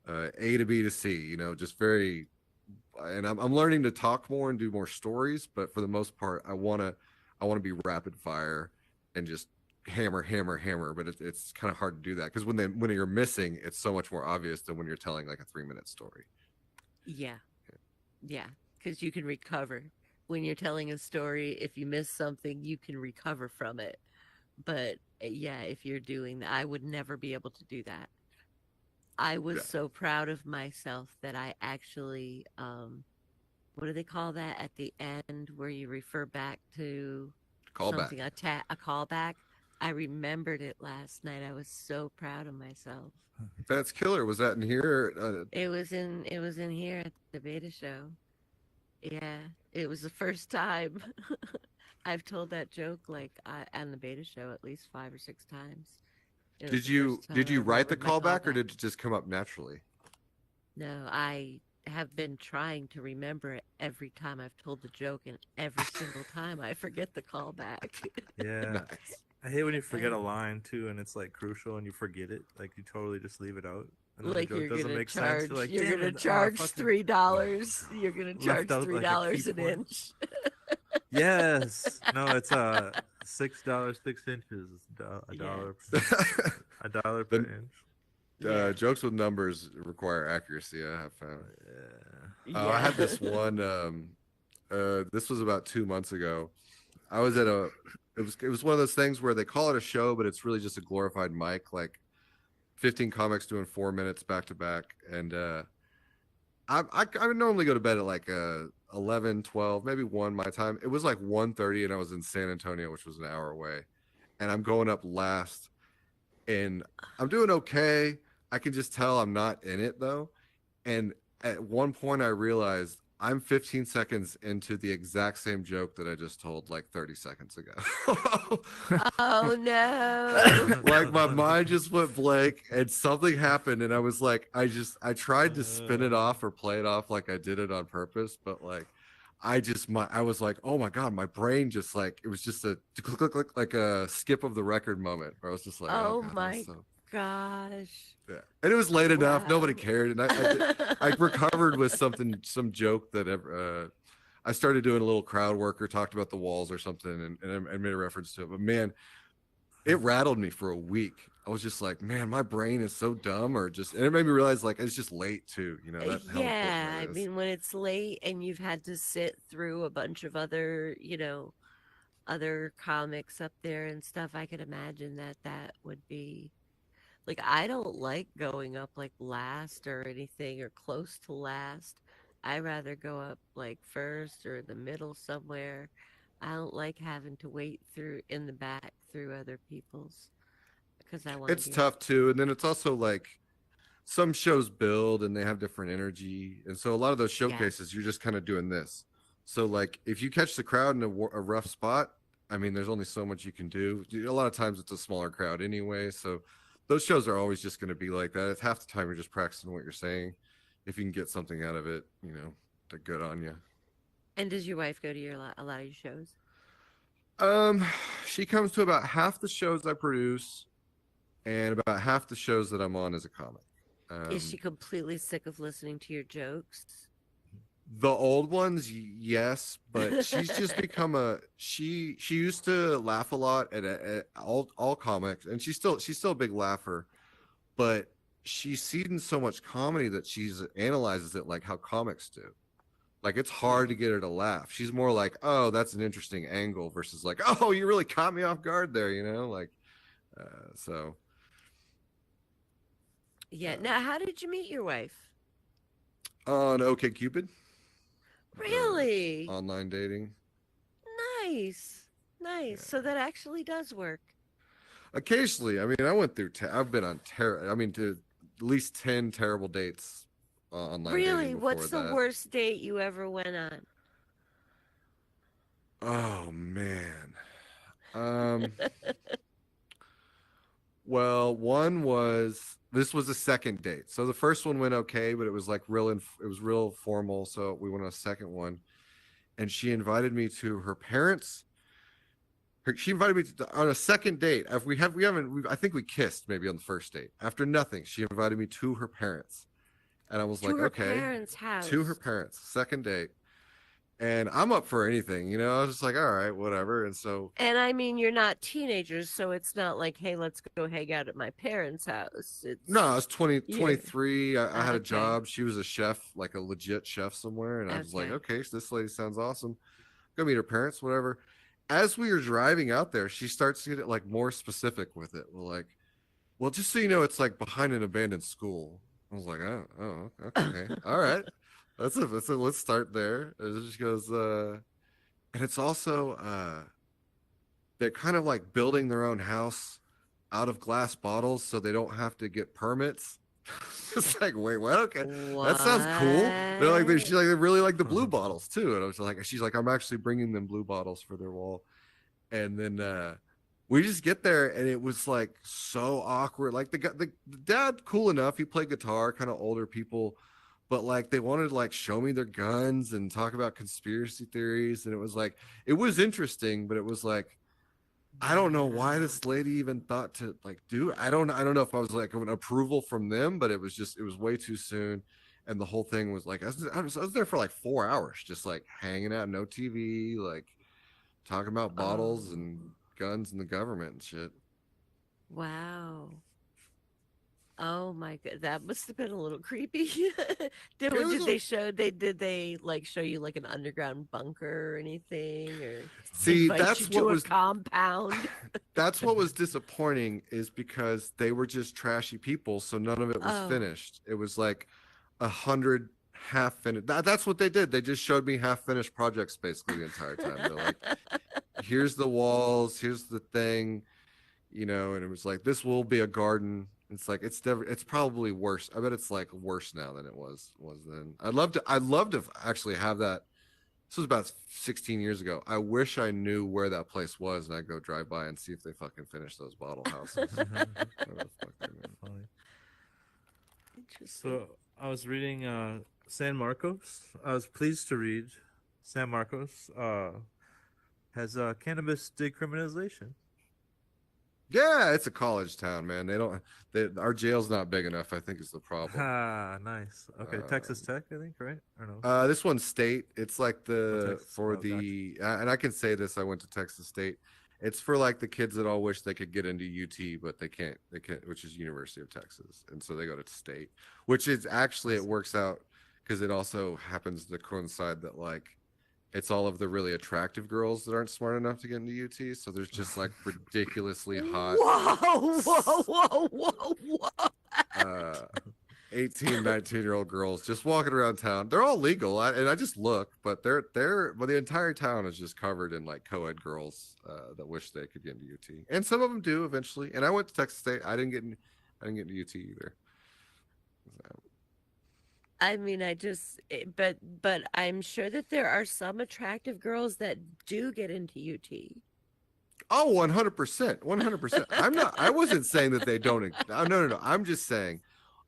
Speaker 2: A to B to C, you know, just very. And I'm learning to talk more and do more stories, but for the most part, I wanna be rapid fire and just hammer. But it's kind of hard to do that because when you're missing, it's so much more obvious than when you're telling like a 3-minute story.
Speaker 4: Yeah, because you can recover when you're telling a story. If you miss something, you can recover from it. But yeah, if you're doing that, I would never be able to do that. I was so proud of myself that I actually, what do they call that at the end where you refer back to something, a callback? I remembered it last night. I was so proud of myself.
Speaker 2: That's killer. Was that in here?
Speaker 4: It was in here at the beta show. Yeah, it was the first time. I've told that joke like on the beta show at least 5 or 6 times.
Speaker 2: Did you write the callback or did it just come up naturally?
Speaker 4: No, I have been trying to remember it every time I've told the joke, and every single time I forget the callback.
Speaker 7: Yeah.
Speaker 2: Nice.
Speaker 7: I hate when you forget a line too, and it's like crucial, and you forget it. Like you totally just leave it out, and then
Speaker 4: Like
Speaker 7: the joke
Speaker 4: you're
Speaker 7: doesn't
Speaker 4: gonna
Speaker 7: make
Speaker 4: charge,
Speaker 7: sense. You're like,
Speaker 4: you're
Speaker 7: "Damn
Speaker 4: gonna
Speaker 7: it,
Speaker 4: charge
Speaker 7: fucking
Speaker 4: $3. You're gonna charge
Speaker 7: left out, like, a
Speaker 4: $3
Speaker 7: key
Speaker 4: an
Speaker 7: point."
Speaker 4: inch.
Speaker 7: Yes. No, it's $6 6 inches. A dollar. $1 per inch.
Speaker 2: Jokes with numbers require accuracy. I have found.
Speaker 7: Yeah.
Speaker 2: I had this one. This was about 2 months ago. I was at it was one of those things where they call it a show, but it's really just a glorified mic, like 15 comics doing 4 minutes back to back. And I would normally go to bed at like 11, 12, maybe 1 my time. It was like 1:30 and I was in San Antonio, which was an hour away. And I'm going up last and I'm doing okay. I can just tell I'm not in it though. And at one point I realized I'm 15 seconds into the exact same joke that I just told like 30 seconds ago.
Speaker 4: Oh no.
Speaker 2: Like my mind just went blank and something happened and I was like, I tried to spin it off or play it off like I did it on purpose, but like I was like, oh my God, my brain just like, it was just a click, like a skip of the record moment where I was just like,
Speaker 4: Oh
Speaker 2: God,
Speaker 4: my gosh.
Speaker 2: yeah. And it was late enough. Nobody cared. And I recovered with some joke that I started doing a little crowd work or talked about the walls or something and I made a reference to it. But man, it rattled me for a week. I was just like, man, my brain is so dumb and it made me realize like it's just late too. You know, that
Speaker 4: Yeah, I mean, when it's late and you've had to sit through a bunch of other, other comics up there and stuff, I could imagine that would be like, I don't like going up like last or anything or close to last. I rather go up like first or in the middle somewhere. I don't like having to wait in the back through other people's because I want.
Speaker 2: It's tough too, and then it's also like some shows build and they have different energy, and so a lot of those showcases you're just kind of doing this. So like if you catch the crowd in a rough spot, I mean, there's only so much you can do. A lot of times it's a smaller crowd anyway, so. Those shows are always just going to be like that. It's half the time you're just practicing what you're saying. If you can get something out of it, they're good on you.
Speaker 4: And does your wife go to a lot of your shows?
Speaker 2: She comes to about half the shows I produce, and about half the shows that I'm on as a comic.
Speaker 4: Is she completely sick of listening to your jokes?
Speaker 2: The old ones, yes, but she's just become she used to laugh a lot at all comics, and she's still a big laugher, but she's seen so much comedy that she's analyzes it like how comics do. Like it's hard to get her to laugh. She's more like, oh, that's an interesting angle versus like, oh, you really caught me off guard there, you know? Like, so.
Speaker 4: Yeah. Now, how did you meet your wife?
Speaker 2: On OkCupid.
Speaker 4: Really?
Speaker 2: Online dating.
Speaker 4: Nice. Nice.
Speaker 2: Yeah.
Speaker 4: So that actually does work.
Speaker 2: Occasionally. I mean, I went through, I've been on to at least 10 terrible dates online dating
Speaker 4: Really?
Speaker 2: before
Speaker 4: What's the
Speaker 2: that.
Speaker 4: worst date you ever went on?
Speaker 2: Oh, man. Well, this was a second date. So the first one went okay, but it was like it was real formal. So we went on a second one, and she invited me to her parents. She invited me on a second date. I think we kissed maybe on the first date. After nothing, she invited me to her parents, and I was like, okay,
Speaker 4: Parents' house.
Speaker 2: to her parents, second date. And I'm up for anything, you know. I was just like, all right, whatever. And so,
Speaker 4: And I mean, you're not teenagers, so it's not like, hey, let's go hang out at my parents' house. It's
Speaker 2: no, I was 20,
Speaker 4: Yeah.
Speaker 2: 23. I had a
Speaker 4: Okay.
Speaker 2: job. She was a chef, like a legit chef somewhere. And I was like, okay, so this lady sounds awesome. Go meet her parents, whatever. As we were driving out there, she starts to get like more specific with it. We're like, well, just so you know, it's like behind an abandoned school. I was like, oh, okay. All right. Let's start there. And she goes, and it's also, they're kind of like building their own house out of glass bottles so they don't have to get permits. It's like, wait, what? Okay, that sounds cool. They really like the blue bottles too. And I was like, she's like, I'm actually bringing them blue bottles for their wall. And then we just get there, and it was like so awkward. Like the dad, cool enough, he played guitar, kind of older people, but like they wanted to like show me their guns and talk about conspiracy theories, and it was like it was interesting, but it was like I don't know why this lady even thought to like do. I don't know if I was like an approval from them, but it was way too soon, and the whole thing was like I was there for like 4 hours, just like hanging out, no TV, like talking about bottles and guns and the government and shit.
Speaker 4: Wow. Oh my god, that must have been a little creepy. Did they like show you like an underground bunker or anything, or
Speaker 2: See,
Speaker 4: invite
Speaker 2: that's
Speaker 4: you
Speaker 2: what
Speaker 4: to
Speaker 2: was
Speaker 4: a compound?
Speaker 2: that's what was disappointing, is because they were just trashy people, so none of it was finished. It was like 100 half finished. That's what they did. They just showed me half finished projects basically the entire time. They're like, here's the walls, here's the thing, you know, and it was like, this will be a garden. It's like it's probably worse. I bet it's like worse now than it was then. I'd love to actually have that. This was about 16 years ago. I wish I knew where that place was, and I'd go drive by and see if they fucking finished those bottle houses.
Speaker 4: Interesting.
Speaker 7: So I was reading San Marcos. I was pleased to read San Marcos has cannabis decriminalization.
Speaker 2: Yeah, it's a college town, man. Our jail's not big enough, I think, is the problem.
Speaker 7: Ah, nice. Okay, Texas Tech, I think, right? Or no?
Speaker 2: This one's state. It's like
Speaker 7: Texas.
Speaker 2: and I can say this, I went to Texas State. It's for like the kids that all wish they could get into UT, but they can't, which is University of Texas. And so they go to state, which is actually, it works out because it also happens to coincide that like, it's all of the really attractive girls that aren't smart enough to get into UT. So there's just like ridiculously hot.
Speaker 4: Whoa.
Speaker 2: 18, 19-year-old girls just walking around town. They're all legal. I just look, but the entire town is just covered in like co-ed girls that wish they could get into UT. And some of them do eventually. And I went to Texas State. I didn't get into UT either.
Speaker 4: I mean, but I'm sure that there are some attractive girls that do get into UT.
Speaker 2: Oh, 100%. 100%. I wasn't saying that they don't. No. I'm just saying,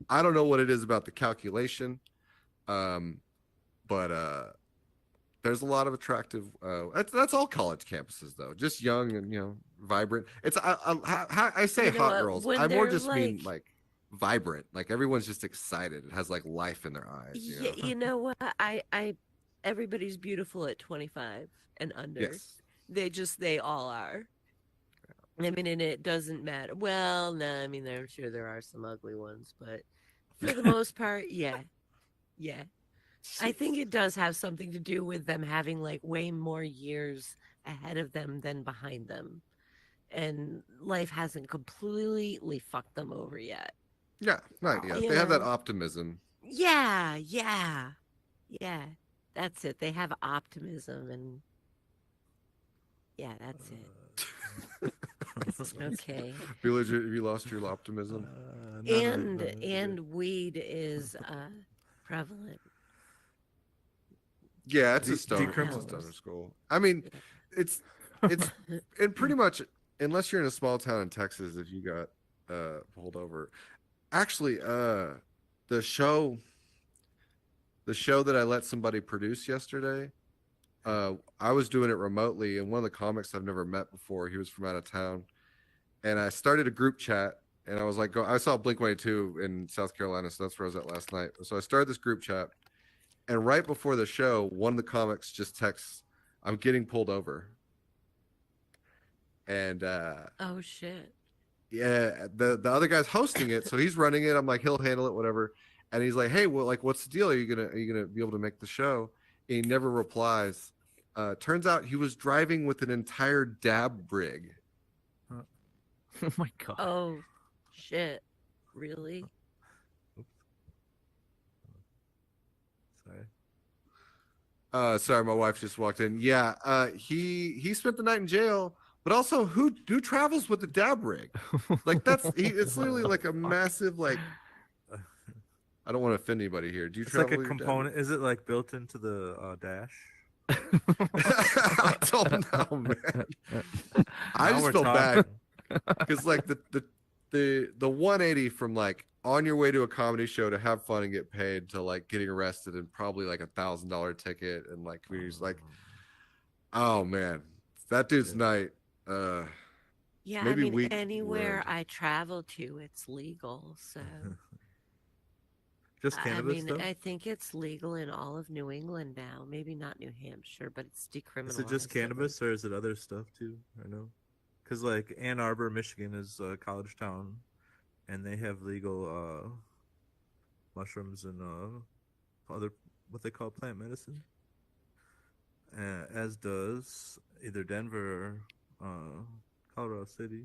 Speaker 2: I don't know what it is about the calculation. But there's a lot of attractive, that's all college campuses though. Just young and, you know, vibrant. It's, I say hot girls. I more just mean like vibrant, like everyone's just excited. It has like life in their eyes.
Speaker 4: You know what? I everybody's beautiful at 25 and under.
Speaker 2: Yes.
Speaker 4: They all are. I mean, and it doesn't matter. Well, no, I mean, I'm sure there are some ugly ones, but for the most part, yeah. Yeah. I think it does have something to do with them having like way more years ahead of them than behind them. And life hasn't completely fucked them over yet.
Speaker 2: Yeah, not yet.
Speaker 4: You
Speaker 2: They have that
Speaker 4: know?
Speaker 2: optimism.
Speaker 4: Yeah, yeah. Yeah. That's it. They have optimism and yeah, that's it. Okay.
Speaker 2: Villager, have you lost your optimism?
Speaker 4: And weed is prevalent.
Speaker 2: Yeah, it's a
Speaker 7: De-
Speaker 2: stoner. It's a
Speaker 7: decriminalize.
Speaker 2: stoner school. I mean, it's and pretty much unless you're in a small town in Texas, if you got pulled over. Actually, the show that I let somebody produce yesterday, I was doing it remotely, and one of the comics I've never met before, he was from out of town, and I started a group chat, and I was like, I saw Blink-182 in South Carolina, so that's where I was at last night. So I started this group chat, and right before the show, one of the comics just texts, "I'm getting pulled over," and
Speaker 4: Oh shit.
Speaker 2: yeah, the other guy's hosting it, so he's running it. I'm like, he'll handle it, whatever. And he's like, "Hey, well, like, what's the deal? Are you gonna be able to make the show?" And he never replies. Turns out he was driving with an entire dab rig.
Speaker 5: Oh my god.
Speaker 4: Oh shit. Really?
Speaker 7: Sorry.
Speaker 2: Sorry, my wife just walked in. Yeah, he spent the night in jail. But also, who travels with the dab rig? Like it's literally like a massive like. I don't want to offend anybody here. Do you
Speaker 7: It's
Speaker 2: travel
Speaker 7: like a
Speaker 2: with your dab
Speaker 7: component. Is it like built into the dash?
Speaker 2: I don't know, man. I
Speaker 7: Now
Speaker 2: just
Speaker 7: we're
Speaker 2: feel bad
Speaker 7: talking.
Speaker 2: because like the 180 from like on your way to a comedy show to have fun and get paid to like getting arrested and probably like $1,000 ticket and like communities like, oh man, that dude's night.
Speaker 4: Yeah,
Speaker 2: Maybe
Speaker 4: I mean,
Speaker 2: we
Speaker 4: anywhere
Speaker 2: would.
Speaker 4: I travel to, it's legal. So,
Speaker 7: Just
Speaker 4: I
Speaker 7: cannabis
Speaker 4: mean,
Speaker 7: though?
Speaker 4: I think it's legal in all of New England now. Maybe not New Hampshire, but it's decriminalized.
Speaker 7: Is it just cannabis or is it other stuff too? I know, because like Ann Arbor, Michigan is a college town, and they have legal mushrooms and other what they call plant medicine. As does either Denver or Colorado City.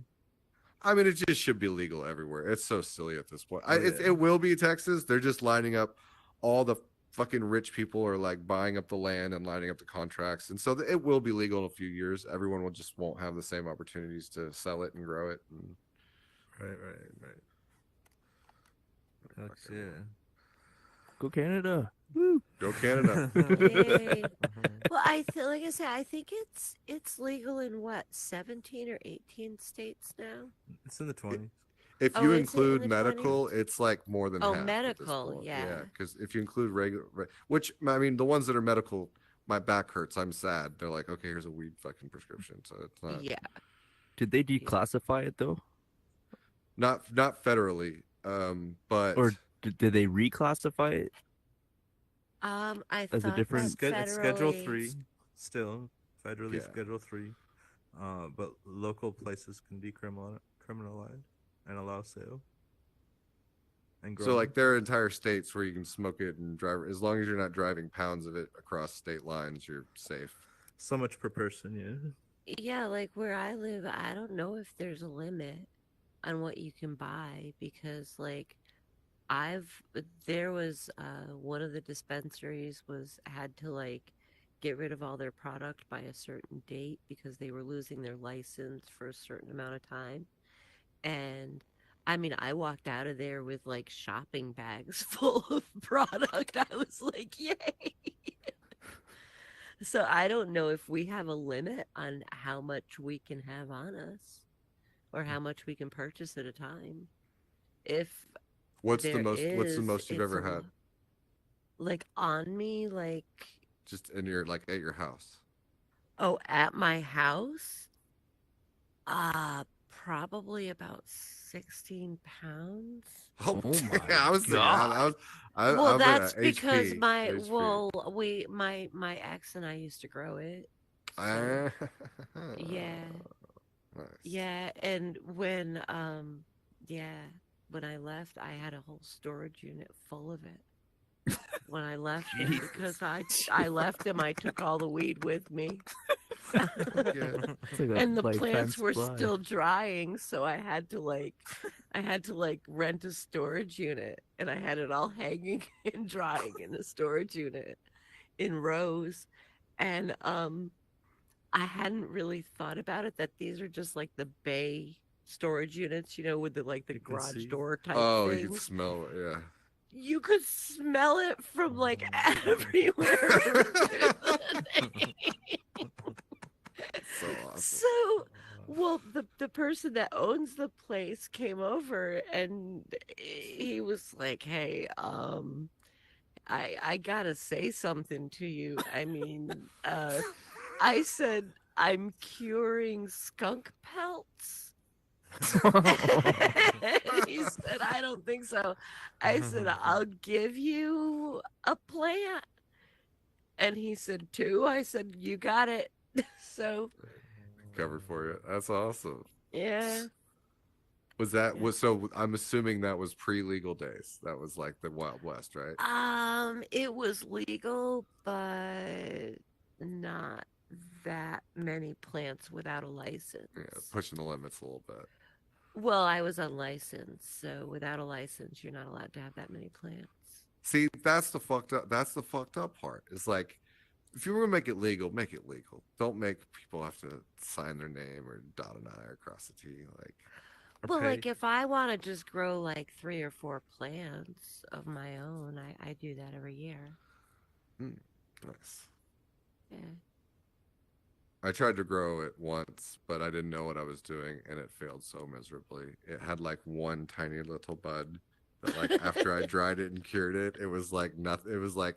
Speaker 2: I mean, it just should be legal everywhere. It's so silly at this point.
Speaker 7: Oh, yeah.
Speaker 2: It will be Texas. They're just lining up. All the fucking rich people are like buying up the land and lining up the contracts, and so it will be legal in a few years. Everyone will just won't have the same opportunities to sell it and grow it. And...
Speaker 7: Right. That's yeah.
Speaker 5: Go Canada.
Speaker 2: Go Canada.
Speaker 4: Yay. Well, like I said, I think it's legal in what 17 or 18 states now.
Speaker 7: It's in the 20s.
Speaker 2: If
Speaker 4: Oh,
Speaker 2: you
Speaker 4: is it in
Speaker 2: include
Speaker 4: the
Speaker 2: medical, it's like more than
Speaker 4: Oh,
Speaker 2: half at this
Speaker 4: medical,
Speaker 2: point.
Speaker 4: yeah.
Speaker 2: Because if you include regular, which I mean, the ones that are medical, my back hurts. I'm sad. They're like, okay, here's a weed fucking prescription. So it's not
Speaker 4: Yeah.
Speaker 5: Did they declassify it though,
Speaker 2: not federally, but
Speaker 5: or did they reclassify it?
Speaker 4: I
Speaker 5: As a
Speaker 4: thought
Speaker 5: different-
Speaker 4: that
Speaker 7: It's Schedule
Speaker 4: federally-
Speaker 7: 3 still, federally
Speaker 2: Yeah.
Speaker 7: Schedule 3, but local places can decriminalize and allow sale. And
Speaker 2: so like there are entire states where you can smoke it and drive as long as you're not driving pounds of it across state lines, you're safe.
Speaker 7: so much per person, yeah.
Speaker 4: Yeah, like where I live, I don't know if there's a limit on what you can buy because like there was one of the dispensaries had to like get rid of all their product by a certain date because they were losing their license for a certain amount of time. And I mean, I walked out of there with like shopping bags full of product. I was like, yay. So I don't know if we have a limit on how much we can have on us or how much we can purchase at a time. If
Speaker 2: What's the
Speaker 4: there
Speaker 2: most you've
Speaker 4: is,
Speaker 2: ever
Speaker 4: it's a
Speaker 2: had?
Speaker 4: lo- Like on me, like,
Speaker 2: Just in your like at your house.
Speaker 4: oh, at my house? Probably about 16 pounds.
Speaker 2: Oh,
Speaker 5: Oh my
Speaker 2: yeah, I was thinking,
Speaker 5: God.
Speaker 2: I'm
Speaker 4: Well,
Speaker 2: at
Speaker 4: that's
Speaker 2: a
Speaker 4: because
Speaker 2: HP,
Speaker 4: my
Speaker 2: HP.
Speaker 4: my ex and I used to grow it.
Speaker 2: Ah.
Speaker 4: Yeah.
Speaker 2: Nice.
Speaker 4: Yeah, and when when I left, I had a whole storage unit full of it. When I left him, because I left him, I took all the weed with me.
Speaker 2: Good.
Speaker 5: It's like a
Speaker 4: And the
Speaker 5: lifetime
Speaker 4: plants were
Speaker 5: supply.
Speaker 4: still drying, so I had to rent a storage unit, and I had it all hanging and drying in a storage unit in rows. And I hadn't really thought about it that these are just like the bay storage units, with the like the
Speaker 7: You can
Speaker 4: garage
Speaker 7: see.
Speaker 4: door type
Speaker 2: Oh, you can
Speaker 4: things.
Speaker 2: smell it. Yeah.
Speaker 4: You could smell it from like everywhere.
Speaker 2: So awesome.
Speaker 4: So, well, the person that owns the place came over and he was like, "Hey, I gotta say something to you. I mean, I said I'm curing skunk pelts." He said, "I don't think so." I said, "I'll give you a plant." And he said, "Two?" I said, "You got it." So,
Speaker 2: Covered for you. That's awesome.
Speaker 4: yeah.
Speaker 2: Was that so? I'm assuming that was pre-legal days. That was like the Wild West, right?
Speaker 4: It was legal, but not that many plants without a license.
Speaker 2: Yeah, pushing the limits a little bit.
Speaker 4: Well, I was unlicensed, so without a license, you're not allowed to have that many plants.
Speaker 2: See, that's the fucked up. That's the fucked up part. It's like, if you were gonna make it legal, make it legal. Don't make people have to sign their name or dot an I or cross a T. Like,
Speaker 4: Well, like if I want to just grow like 3 or 4 plants of my own, I do that every year.
Speaker 2: nice.
Speaker 4: Yeah.
Speaker 2: I tried to grow it once, but I didn't know what I was doing, and it failed so miserably. It had like one tiny little bud that, like, after I dried it and cured it, it was like nothing. It was like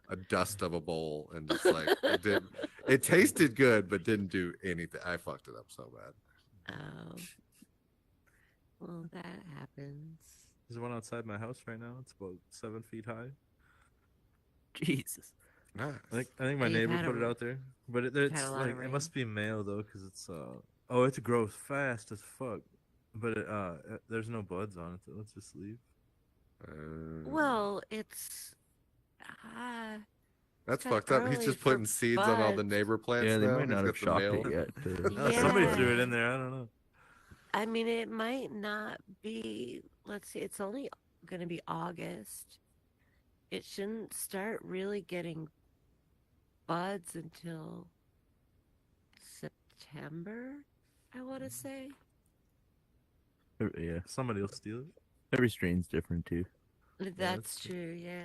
Speaker 2: a dust of a bowl, and just like it did. It tasted good, but didn't do anything. I fucked it up so bad.
Speaker 4: Oh. Well, that happens.
Speaker 7: There's one outside my house right now. It's about 7 feet high.
Speaker 5: Jesus.
Speaker 2: Nice.
Speaker 7: I think my
Speaker 4: You've
Speaker 7: neighbor
Speaker 4: had
Speaker 7: put
Speaker 4: a-
Speaker 7: it out there, but
Speaker 4: had
Speaker 7: it's
Speaker 4: a lot
Speaker 7: like
Speaker 4: of
Speaker 7: it must
Speaker 4: rain.
Speaker 7: be male though, because it's it grows fast as fuck, but there's no buds on it. So let's just leave.
Speaker 4: Well, it's
Speaker 2: That's
Speaker 4: got
Speaker 2: fucked up. He's
Speaker 4: early
Speaker 2: just
Speaker 4: for
Speaker 2: putting seeds on all the
Speaker 4: buds.
Speaker 2: neighbor plants.
Speaker 5: Yeah, they
Speaker 2: now.
Speaker 5: might not
Speaker 2: He's
Speaker 5: have
Speaker 2: got the
Speaker 5: shocked
Speaker 2: male.
Speaker 5: it yet.
Speaker 7: Somebody threw it
Speaker 4: Yeah.
Speaker 7: in there. I don't know.
Speaker 4: I mean, it might not be. Let's see, it's only going to be August. It shouldn't start really getting buds until September, I want to say.
Speaker 5: Yeah,
Speaker 7: Somebody will steal it.
Speaker 5: every strain's different too.
Speaker 4: That's
Speaker 7: that's
Speaker 4: true, yeah.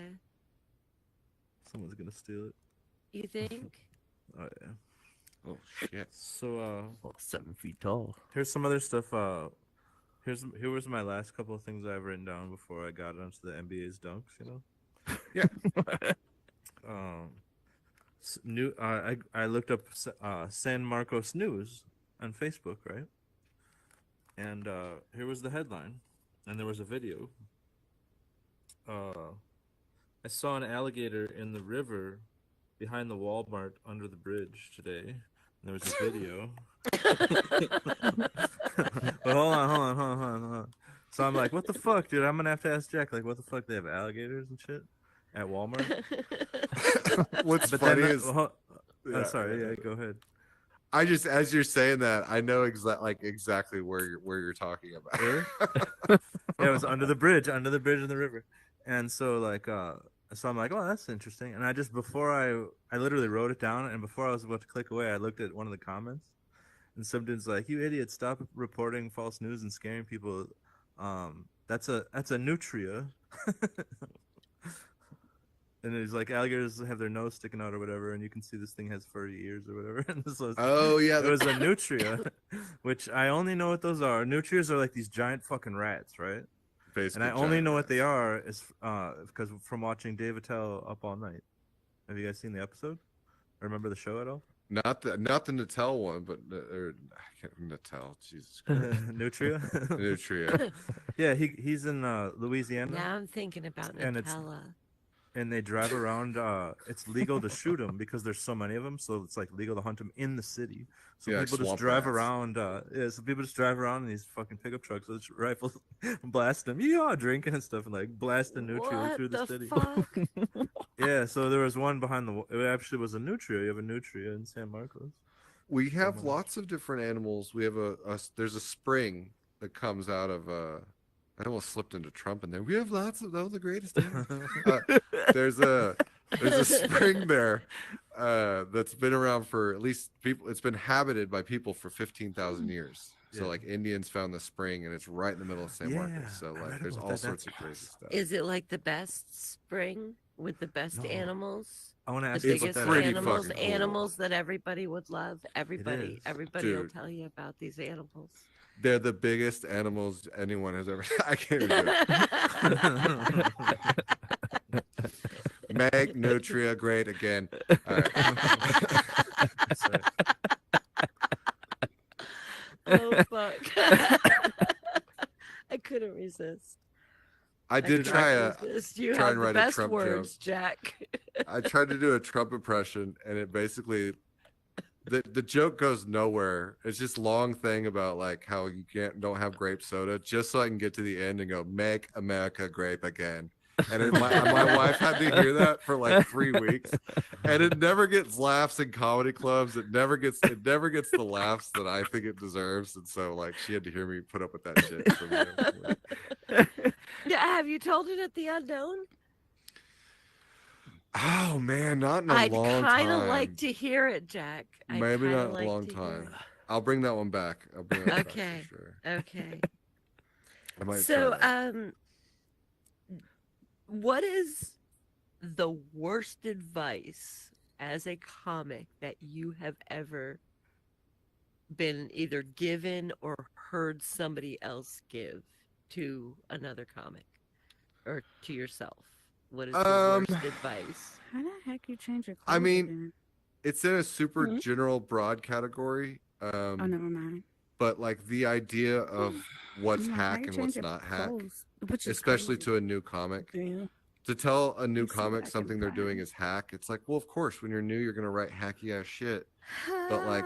Speaker 7: Someone's gonna steal it.
Speaker 4: You think?
Speaker 7: Oh yeah.
Speaker 2: Oh shit.
Speaker 7: So
Speaker 5: Well, 7 feet tall.
Speaker 7: here's some other stuff. Here was my last couple of things I've written down before I got onto the NBA's dunks. I looked up San Marcos News on Facebook, right? And here was the headline, and there was a video. I saw an alligator in the river behind the Walmart under the bridge today. And there was a video. But hold on. So I'm like, what the fuck, dude? I'm gonna have to ask Jack, like, what the fuck? They have alligators and shit at Walmart?
Speaker 2: What's
Speaker 7: But
Speaker 2: funny
Speaker 7: then,
Speaker 2: is,
Speaker 7: I'm sorry. Yeah, go ahead.
Speaker 2: I just, as you're saying that, I know exactly where you're talking about.
Speaker 7: Really? Yeah, it was under the bridge in the river. And so so I'm like, oh, that's interesting. And before I literally wrote it down, and before I was about to click away, I looked at one of the comments, and some dude's like, "You idiot! Stop reporting false news and scaring people. That's a nutria." And it's like alligators have their nose sticking out or whatever, and you can see this thing has furry ears or whatever. And so
Speaker 2: Oh yeah,
Speaker 7: it was a nutria, which I only know what those are. Nutrias are like these giant fucking rats, right?
Speaker 2: basically
Speaker 7: And I only
Speaker 2: giant
Speaker 7: know what they
Speaker 2: rats.
Speaker 7: are is because from watching Dave Attell Up All Night. Have you guys seen the episode? Or remember the show at all?
Speaker 2: Not the Natel one, but I can't Natel. Jesus Christ.
Speaker 7: Nutria.
Speaker 2: Nutria.
Speaker 7: Yeah, he's in Louisiana.
Speaker 4: Now I'm thinking about
Speaker 7: And it's-
Speaker 4: Nutella.
Speaker 7: and they drive around. It's legal to shoot them because there's so many of them, so it's like legal to hunt them in the city. So
Speaker 2: Yeah,
Speaker 7: people just
Speaker 2: swamp
Speaker 7: drive
Speaker 2: rats.
Speaker 7: around. So people just drive around in these fucking pickup trucks with rifles, blast them, drinking and stuff, and like blasting nutria
Speaker 4: What
Speaker 7: through the
Speaker 4: the
Speaker 7: city.
Speaker 4: fuck?
Speaker 7: Yeah, so there was one behind the. It actually was a nutria. You have a nutria in San Marcos.
Speaker 2: We have
Speaker 7: much.
Speaker 2: lots of different animals. We have there's a spring that comes out of I almost slipped into Trump in there. We have lots of those, the greatest animals. There's a spring there that's been around for at least people. It's been habited by people for 15,000 years. So
Speaker 7: Yeah.
Speaker 2: like Indians found the spring, and it's right in the middle of San Marcos. So
Speaker 7: I
Speaker 2: like
Speaker 7: read
Speaker 2: there's
Speaker 7: about
Speaker 2: all
Speaker 7: that.
Speaker 2: sorts
Speaker 7: That's
Speaker 2: of crazy stuff.
Speaker 4: Is it like the best spring with the best
Speaker 7: No.
Speaker 4: animals?
Speaker 7: I want to
Speaker 4: The
Speaker 7: ask you
Speaker 2: It's
Speaker 7: about
Speaker 4: biggest
Speaker 7: that.
Speaker 2: pretty
Speaker 4: animals,
Speaker 2: fucking cool.
Speaker 4: animals that everybody would love. Everybody
Speaker 7: is.
Speaker 4: will
Speaker 2: Dude.
Speaker 4: tell you about these animals.
Speaker 2: They're the biggest animals anyone has ever. I can't even do it. Meg Nutria, great again. All right.
Speaker 4: Oh fuck! I couldn't resist.
Speaker 2: I did try
Speaker 4: You
Speaker 2: try
Speaker 4: have
Speaker 2: and
Speaker 4: the
Speaker 2: write a
Speaker 4: best
Speaker 2: Trump
Speaker 4: words,
Speaker 2: joke.
Speaker 4: Jack.
Speaker 2: I tried to do a Trump impression, and it basically the joke goes nowhere. It's just long thing about like how you don't have grape soda, just so I can get to the end and go make America grape again. And my wife had to hear that for like 3 weeks, and it never gets laughs in comedy clubs. It never gets the laughs that I think it deserves, and so like she had to hear me put up with that shit.
Speaker 4: Yeah, have you told it at the Unknown?
Speaker 2: Oh man, not in a
Speaker 4: I'd
Speaker 2: long time.
Speaker 4: kind of like to hear it, Jack.
Speaker 2: Maybe not in a long time. I'll bring that one back. I'll bring that
Speaker 4: Okay.
Speaker 2: back for sure.
Speaker 4: Okay.
Speaker 2: I might
Speaker 4: So,
Speaker 2: try that.
Speaker 4: what is the worst advice as a comic that you have ever been either given or heard somebody else give to another comic or to yourself? What is the worst advice?
Speaker 10: How the heck you change your clothes?
Speaker 2: I mean,
Speaker 10: again?
Speaker 2: it's in a super general broad category.
Speaker 10: Oh, never mind.
Speaker 2: But like the idea of what's
Speaker 10: I'm like, how
Speaker 2: hack
Speaker 10: you
Speaker 2: and
Speaker 10: change
Speaker 2: what's
Speaker 10: your
Speaker 2: not hack,
Speaker 10: clothes? Which is
Speaker 2: especially
Speaker 10: crazy.
Speaker 2: to a new comic.
Speaker 10: Yeah.
Speaker 2: To tell a new
Speaker 10: Let's see what I
Speaker 2: comic
Speaker 10: can
Speaker 2: something they're doing
Speaker 10: find.
Speaker 2: is hack, it's like, well, of course, when you're new, you're gonna write hacky ass shit. But like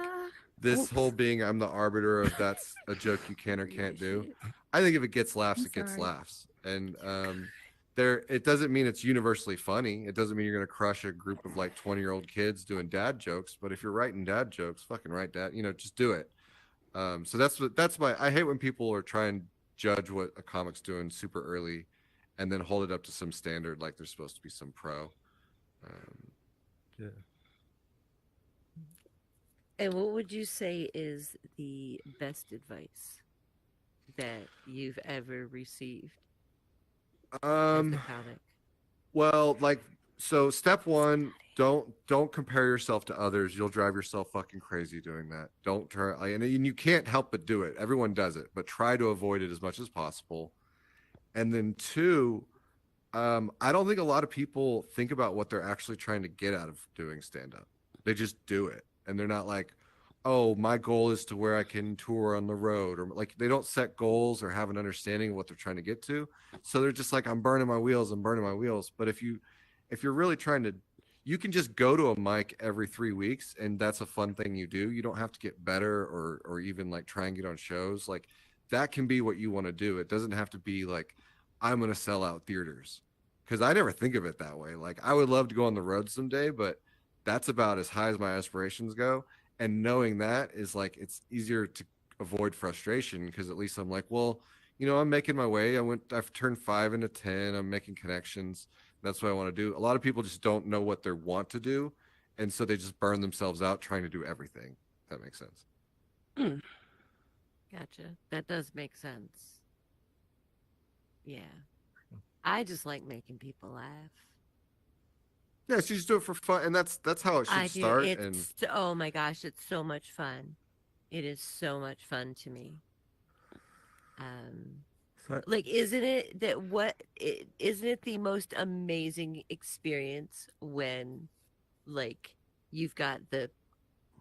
Speaker 2: this whole being I'm the arbiter of that's a joke you can or can't do. I think if it gets laughs,
Speaker 10: I'm
Speaker 2: it gets
Speaker 10: sorry.
Speaker 2: laughs. And it doesn't mean it's universally funny. It doesn't mean you're gonna crush a group of like 20-year-old kids doing dad jokes. But if you're writing dad jokes, fucking write dad, just do it. So that's my I hate when people are trying to judge what a comic's doing super early and then hold it up to some standard like they're supposed to be some pro.
Speaker 7: Yeah.
Speaker 4: And what would you say is the best advice that you've ever received as a comic?
Speaker 2: Well, like, so step one, don't compare yourself to others. You'll drive yourself fucking crazy doing that. Don't try, and you can't help but do it. Everyone does it, but try to avoid it as much as possible. And then two, I don't think a lot of people think about what they're actually trying to get out of doing stand-up. They just do it, and they're not like, oh, my goal is to where I can tour on the road, or like they don't set goals or have an understanding of what they're trying to get to. So they're just like, I'm burning my wheels. But if you're really trying to, you can just go to a mic every 3 weeks, and that's a fun thing you do. You don't have to get better or even like try and get on shows. Like that can be what you want to do. It doesn't have to be like, I'm going to sell out theaters, because I never think of it that way. Like I would love to go on the road someday, but that's about as high as my aspirations go. And knowing that is like, it's easier to avoid frustration, because at least I'm like, well, I'm making my way. I've turned 5 into 10. I'm making connections. That's what I want to do. A lot of people just don't know what they want to do, and so they just burn themselves out trying to do everything. If that makes sense.
Speaker 4: Gotcha. That does make sense. Yeah. I just like making people laugh.
Speaker 2: Yeah, so you just do it for fun, and that's how it should
Speaker 4: I do.
Speaker 2: start.
Speaker 4: It's oh my gosh, it's so much fun. It is so much fun to me. Like, isn't it the most amazing experience when, like, you've got the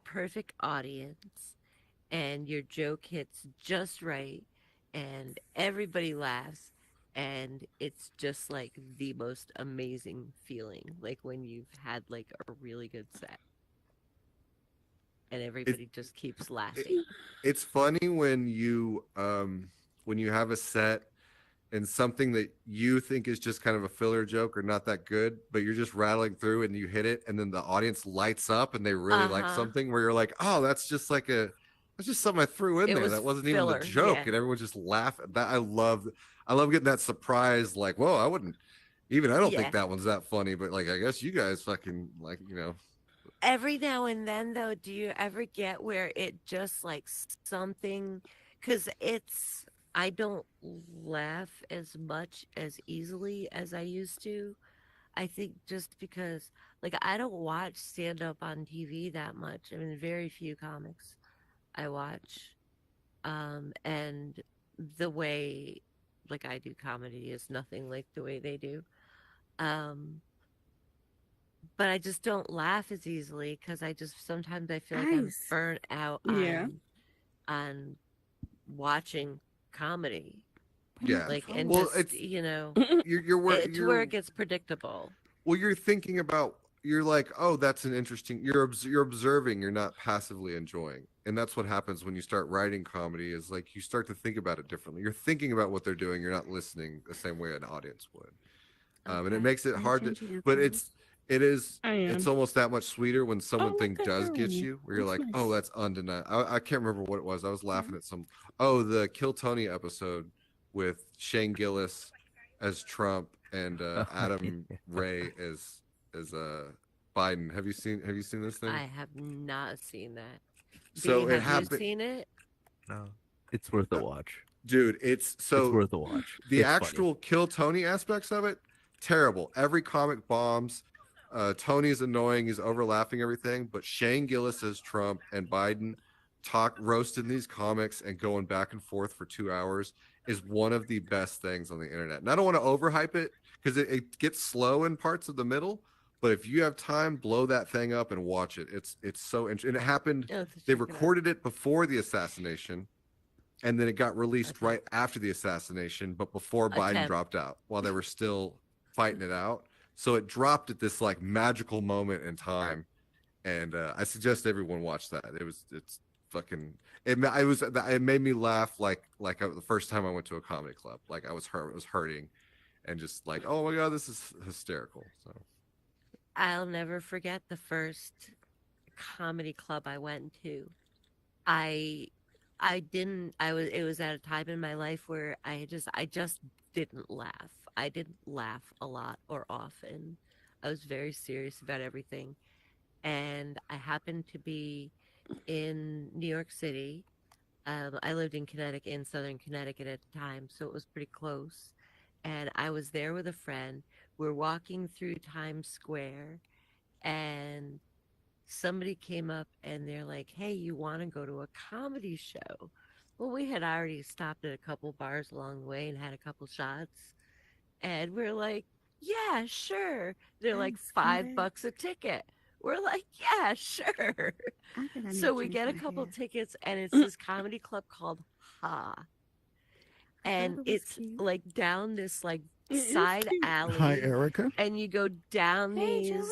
Speaker 4: perfect audience and your joke hits just right and everybody laughs and it's just like the most amazing feeling, like when you've had like a really good set and everybody just keeps laughing.
Speaker 2: It's funny when you have a set and something that you think is just kind of a filler joke or not that good, but you're just rattling through and you hit it, and then the audience lights up and they really like something where you're like, oh, that's just something I threw in there. That wasn't even the joke, and everyone just laugh. That I love getting that surprise. Like, whoa, I don't think that one's that funny, but like, I guess you guys fucking like,
Speaker 4: Every now and then, though, do you ever get where it just like something? Because I don't laugh as much as easily as I used to. I think just because, like, I don't watch stand up on TV that much. I mean, very few comics I watch. And the way, like, I do comedy is nothing like the way they do. But I just don't laugh as easily because sometimes I feel like I'm burnt out on watching comedy.
Speaker 2: Yeah.
Speaker 4: Like, and
Speaker 2: well,
Speaker 4: just,
Speaker 2: it's
Speaker 4: you're where it gets predictable.
Speaker 2: Well, you're thinking about, you're like, oh, that's an interesting, you're observing, you're not passively enjoying. And that's what happens when you start writing comedy, is like you start to think about it differently. You're thinking about what they're doing. You're not listening the same way an audience would. And it makes it hard to, but it's almost that much sweeter when something does get you, where you're like, oh, that's undeniable. I can't remember what it was. I was laughing at the Kill Tony episode with Shane Gillis as Trump and Adam Ray as Biden. Have you seen this thing?
Speaker 4: I have not seen that.
Speaker 2: So it happened.
Speaker 4: Have you seen it?
Speaker 5: No. It's worth a watch.
Speaker 2: Dude, it's
Speaker 5: worth a watch.
Speaker 2: The
Speaker 5: It's
Speaker 2: actual
Speaker 5: funny.
Speaker 2: Kill Tony aspects of it, terrible. Every comic bombs. Tony's annoying. He's overlapping everything. But Shane Gillis as Trump and Biden roasting these comics and going back and forth for 2 hours is one of the best things on the internet. And I don't want to overhype it because it gets slow in parts of the middle. But if you have time, blow that thing up and watch it. It's so interesting. And it happened. They recorded it before the assassination, and then it got released right after the assassination, but before Biden dropped out, while they were still fighting it out. So it dropped at this like magical moment in time, and I suggest everyone watch that. It made me laugh like the first time I went to a comedy club. Like I was hurting, and just like, oh my god, this is hysterical. So
Speaker 4: I'll never forget the first comedy club I went to. It was at a time in my life where I just didn't laugh. I didn't laugh a lot or often. I was very serious about everything. And I happened to be in New York City. I lived in southern Connecticut at the time, so it was pretty close. And I was there with a friend. We're walking through Times Square, and somebody came up and they're like, hey, you want to go to a comedy show? Well, we had already stopped at a couple bars along the way and had a couple shots. And we're like, yeah, sure. They're like $5 a ticket. We're like, yeah, sure. So we get a couple tickets, and it's this comedy club called Ha. And it's like down this like side alley.
Speaker 11: Hi, Erica.
Speaker 4: And you go down these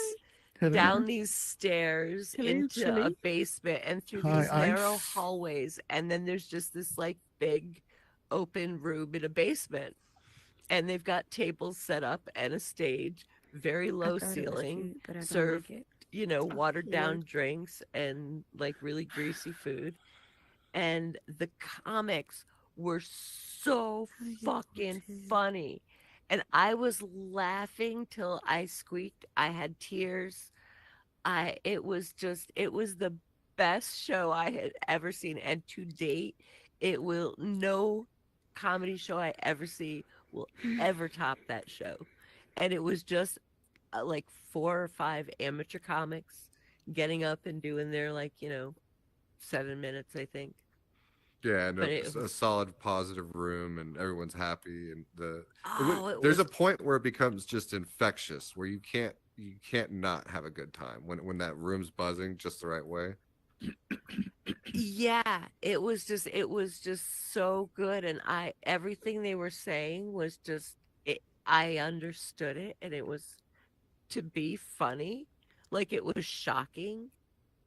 Speaker 4: stairs into a basement and through these narrow hallways, and then there's just this like big open room in a basement, and they've got tables set up and a stage, very low ceiling, serve watered down drinks and like really greasy food, and the comics were so fucking funny. And I was laughing till I squeaked. I had tears. It was the best show I had ever seen. And to date, no comedy show I ever see will ever top that show. And it was just like 4 or 5 amateur comics getting up and doing their 7 minutes, I think.
Speaker 2: Yeah, and a solid positive room, and everyone's happy, and there's a point where it becomes just infectious, where you can't not have a good time when that room's buzzing just the right way.
Speaker 4: Yeah, it was just so good, and everything they were saying was just I understood it, and it was to be funny. Like, it was shocking.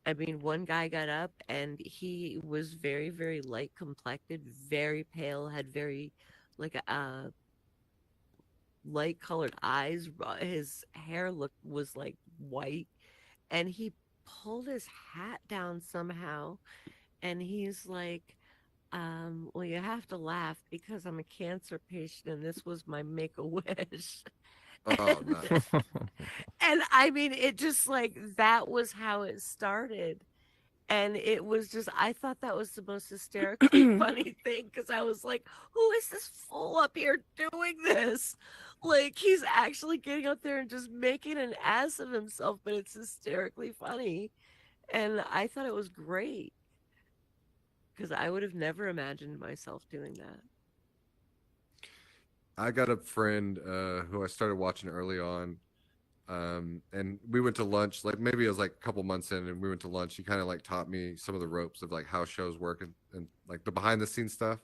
Speaker 4: I mean, one guy got up and he was very, very light complected, very pale, had very like light colored eyes. His hair was like white, and he pulled his hat down somehow, and he's like, well, you have to laugh because I'm a cancer patient and this was my make-a-wish.
Speaker 2: Oh, nice.
Speaker 4: And I mean, it just like that was how it started. And it was just, I thought that was the most hysterically funny thing because I was like, who is this fool up here doing this? Like, he's actually getting up there and just making an ass of himself, but it's hysterically funny. And I thought it was great because I would have never imagined myself doing that.
Speaker 2: I got a friend who I started watching early on, and we went to lunch. Like maybe it was like a couple months in, and we went to lunch. He kind of like taught me some of the ropes of like how shows work and like the behind the scenes stuff.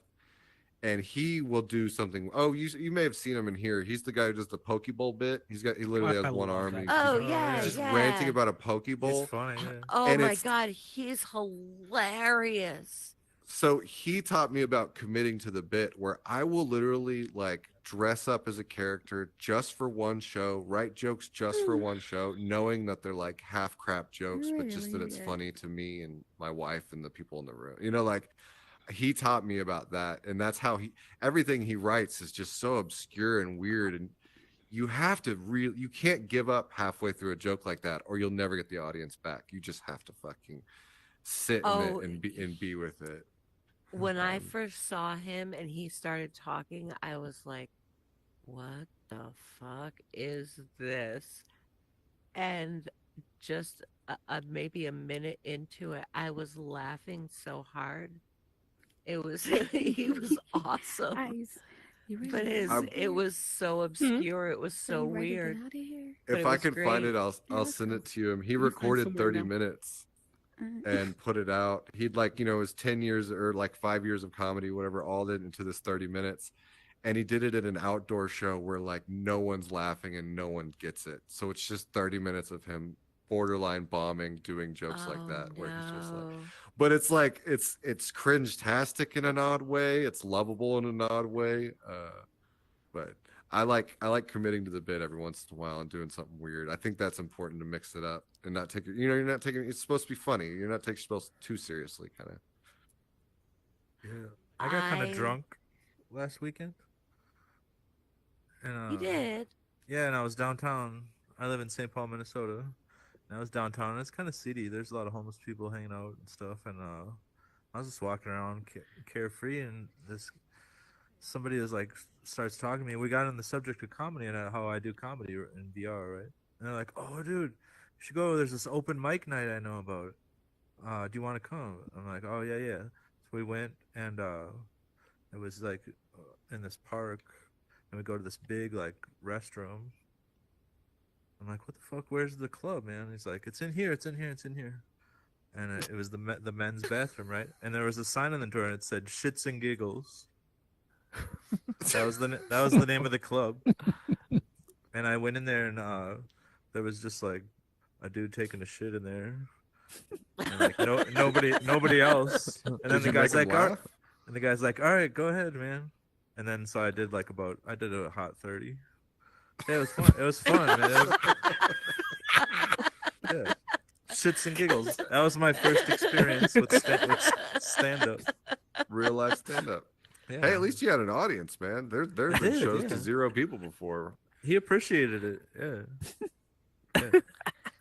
Speaker 2: And he will do something. Oh, you may have seen him in here. He's the guy who does the Pokeball bit. He literally has one arm. And he's just ranting about a Pokeball.
Speaker 7: It's funny. Yeah.
Speaker 4: Oh
Speaker 2: and
Speaker 4: my God, he's hilarious.
Speaker 2: So he taught me about committing to the bit where I will literally like dress up as a character just for one show, write jokes just for one show, knowing that they're like half crap jokes, but just that it's funny to me and my wife and the people in the room. You know, like he taught me about that. And that's how everything he writes is just so obscure and weird. And you have to you can't give up halfway through a joke like that or you'll never get the audience back. You just have to fucking sit in it and be with it.
Speaker 4: When I first saw him and he started talking, I was like, what the fuck is this? And just maybe a minute into it, I was laughing so hard. It was, he was awesome. But it was so obscure. It was so weird.
Speaker 2: If I can find it, I'll send it to you. He recorded 30 minutes. And put it out. He'd like, his 10 years or like 5 years of comedy, whatever, all did into this 30 minutes. And he did it at an outdoor show where like no one's laughing and no one gets it. So it's just 30 minutes of him borderline bombing, doing jokes like that, where he's just like, but it's like, it's cringe-tastic in an odd way. It's lovable in an odd way. But I like committing to the bit every once in a while and doing something weird. I think that's important to mix it up and not take it. You're not taking. It's supposed to be funny. You're not taking yourself too seriously, kind of.
Speaker 7: Yeah, I got kind of drunk last weekend. And,
Speaker 4: you did?
Speaker 7: Yeah, and I was downtown. I live in St. Paul, Minnesota. And I was downtown. And it's kind of seedy. There's a lot of homeless people hanging out and stuff. And I was just walking around carefree, and somebody was like starts talking to me. We got on the subject of comedy and how I do comedy in VR, right? And they're like, "Oh, dude, you should go. There's this open mic night I know about. Do you want to come?" I'm like, "Oh yeah." So we went, and it was like in this park, and we go to this big like restroom. I'm like, "What the fuck? Where's the club, man?" He's like, "It's in here. It's in here. It's in here." And it was the men's bathroom, right? And there was a sign on the door, and it said "Shits and Giggles." That was the name of the club. And I went in there, and there was just like a dude taking a shit in there, and like nobody else. And then the guy's like, "All right, go ahead, man." And then so I did a hot 30. Yeah, it was fun. It was fun, man. Yeah. Shits and giggles. That was my first experience with stand-up.
Speaker 2: Real life stand-up. Yeah. Hey, at least you had an audience, man. There's been shows to 0 people before.
Speaker 7: He appreciated it. Yeah.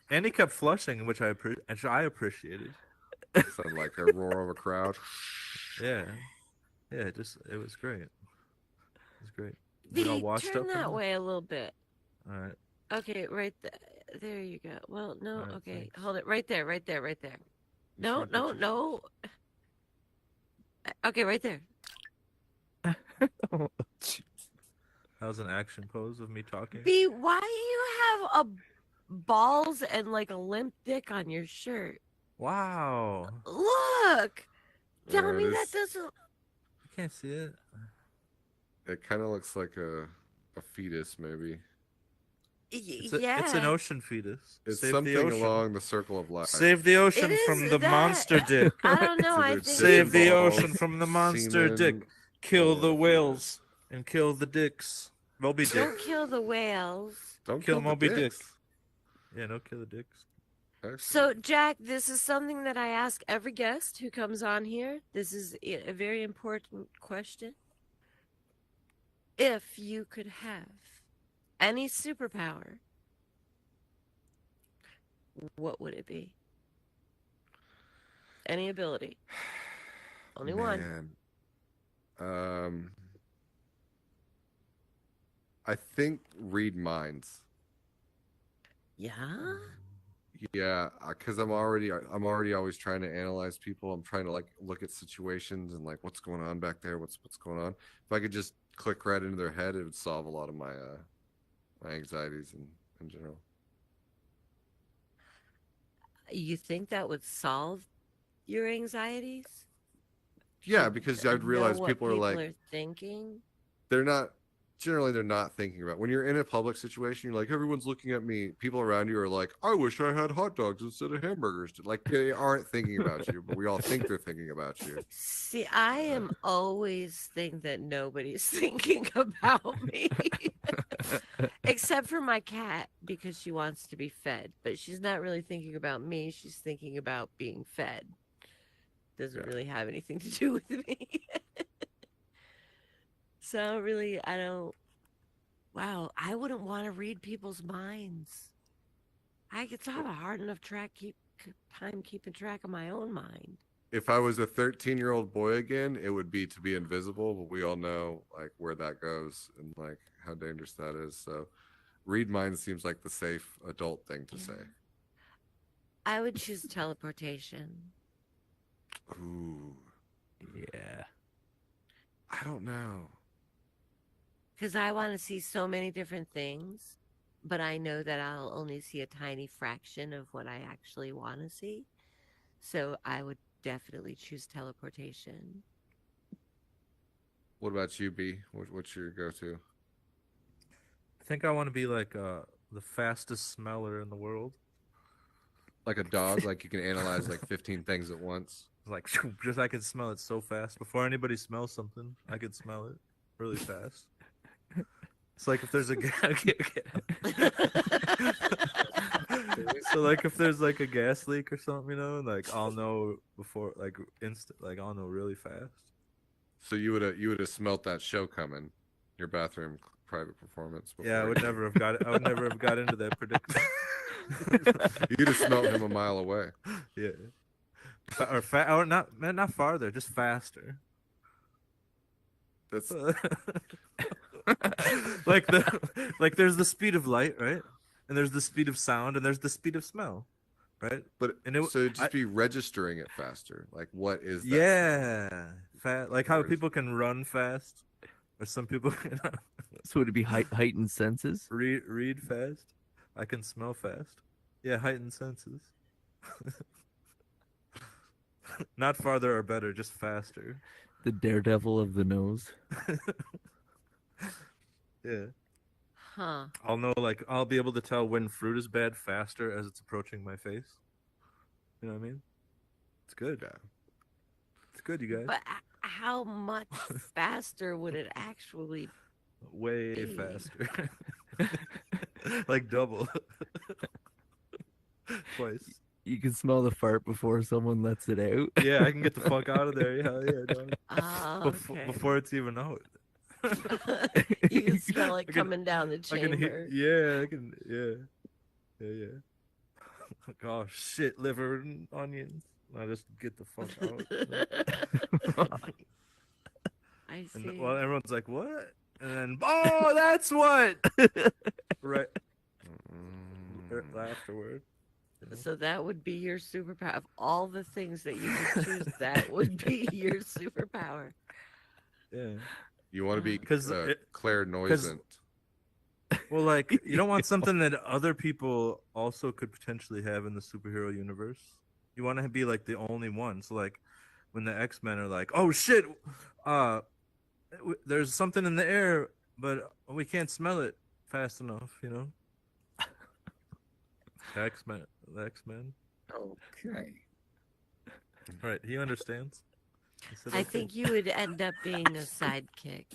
Speaker 7: And he kept flushing, which I appreciated.
Speaker 2: Sounded like a roar of a crowd.
Speaker 7: Yeah. Yeah, it was great. It was great.
Speaker 4: Turn that way a little bit.
Speaker 7: All right.
Speaker 4: Okay, right there. There you go. Well, no,
Speaker 7: right,
Speaker 4: okay.
Speaker 7: thanks.
Speaker 4: Hold it right there. No. Okay, right there.
Speaker 7: That was an action pose of me talking.
Speaker 4: B, why do you have balls and like a limp dick on your shirt?
Speaker 7: Wow.
Speaker 4: Look. Tell
Speaker 2: There
Speaker 4: me
Speaker 2: it
Speaker 4: that
Speaker 2: is.
Speaker 4: doesn't.
Speaker 7: I can't see it.
Speaker 2: It kind of looks like a fetus, maybe.
Speaker 7: It's
Speaker 4: Yeah.
Speaker 7: an ocean fetus.
Speaker 2: It's
Speaker 7: Save
Speaker 2: something
Speaker 7: the ocean.
Speaker 2: along the circle of life.
Speaker 7: Save the ocean
Speaker 4: It
Speaker 7: from
Speaker 4: is
Speaker 7: the
Speaker 4: that.
Speaker 7: monster dick.
Speaker 4: I don't know.
Speaker 2: It's
Speaker 4: I
Speaker 2: either
Speaker 4: think
Speaker 7: Save the
Speaker 2: balls,
Speaker 7: ocean from the monster
Speaker 2: semen,
Speaker 7: dick. Kill the
Speaker 2: or
Speaker 7: whales and kill the dicks. Moby Dick.
Speaker 4: don't kill the whales.
Speaker 2: Don't
Speaker 7: Kill
Speaker 2: kill the
Speaker 7: Moby Dick.
Speaker 2: dicks.
Speaker 7: Yeah, no kill the dicks.
Speaker 4: So, Jack, this is something that I ask every guest who comes on here. This is a very important question. If you could have any superpower, what would it be? Any ability. Only one.
Speaker 2: Man. I think read minds.
Speaker 4: Yeah?
Speaker 2: Yeah, because I'm already always trying to analyze people. I'm trying to like look at situations and like what's going on back there, what's going on. If I could just click right into their head, it would solve a lot of my my anxieties in general.
Speaker 4: You think that would solve your anxieties?
Speaker 2: Yeah, because I'd realize
Speaker 4: Know what
Speaker 2: people are like
Speaker 4: thinking.
Speaker 2: they're not thinking about when you're in a public situation. You're like, everyone's looking at me. People around you are like, I wish I had hot dogs instead of hamburgers. Like they aren't thinking about you, but we all think they're thinking about you.
Speaker 4: See, I am always think that nobody's thinking about me. Except for my cat, because she wants to be fed. But she's not really thinking about me. She's thinking about being fed. Doesn't really have anything to do with me. So really, I don't. Wow, I wouldn't want to read people's minds. It's have a hard enough time keeping track of my own mind.
Speaker 2: If I was a 13-year-old boy again, it would be to be invisible, but we all know like where that goes and like how dangerous that is. So read minds seems like the safe adult thing to say.
Speaker 4: I would choose teleportation.
Speaker 2: Ooh.
Speaker 5: Yeah.
Speaker 2: I don't know.
Speaker 4: Because I want to see so many different things, but I know that I'll only see a tiny fraction of what I actually want to see. So I would definitely choose teleportation.
Speaker 2: What about you, B? What's your go-to?
Speaker 7: I think I want to be like the fastest smeller in the world.
Speaker 2: Like a dog, like you can analyze like 15 things at once.
Speaker 7: Like just I can smell it so fast before anybody smells something. I could smell it really fast. It's like if there's a so like if there's like a gas leak or something, you know, like I'll know before, like like I'll know really fast.
Speaker 2: So you would have smelt that show coming, your bathroom private performance. Before.
Speaker 7: Yeah, I would never have got it. I would never have got into that predicament.
Speaker 2: You'd have smelled him a mile away.
Speaker 7: Yeah, or not farther, just faster.
Speaker 2: That's
Speaker 7: like there's the speed of light, right? And there's the speed of sound, and there's the speed of smell, right?
Speaker 2: But
Speaker 7: and
Speaker 2: so it'd just be registering it faster. Like what is that?
Speaker 7: Yeah, like how people can run fast, or some people can
Speaker 5: So would it be heightened senses?
Speaker 7: read fast. I can smell fast. Yeah, heightened senses. Not farther or better, just faster.
Speaker 5: The daredevil of the nose.
Speaker 7: Yeah.
Speaker 4: Huh.
Speaker 7: I'll know, like, I'll be able to tell when fruit is bad faster as it's approaching my face. You know what I mean? It's good.
Speaker 2: Yeah.
Speaker 7: It's good, you guys.
Speaker 4: But how much faster would it actually
Speaker 7: Way
Speaker 4: be?
Speaker 7: faster. Like double. Twice.
Speaker 5: You can smell the fart before someone lets it out.
Speaker 7: Yeah, I can get the fuck out of there. Yeah, dog.
Speaker 4: Oh, okay.
Speaker 7: Before it's even out.
Speaker 4: You can smell it
Speaker 7: I can-
Speaker 4: coming down the
Speaker 7: I can
Speaker 4: chamber.
Speaker 7: hear, I can, yeah. Oh shit, liver and onions. I just get the fuck out.
Speaker 4: I see.
Speaker 7: And well, everyone's like, "What?" And then, oh, that's what. Right. Afterward. You know?
Speaker 4: So that would be your superpower. Of all the things that you could choose, that would be your superpower.
Speaker 7: Yeah.
Speaker 2: You want to be
Speaker 7: Because
Speaker 2: clairnoisant.
Speaker 7: well, like you don't want something that other people also could potentially have in the superhero universe. You want to be like the only one. So like when the X-Men are like, "Oh shit, there's something in the air, but we can't smell it fast enough," you know. The X-Men.
Speaker 8: Okay.
Speaker 7: Right, he understands. He said,
Speaker 4: I
Speaker 7: "Okay."
Speaker 4: think you would end up being a sidekick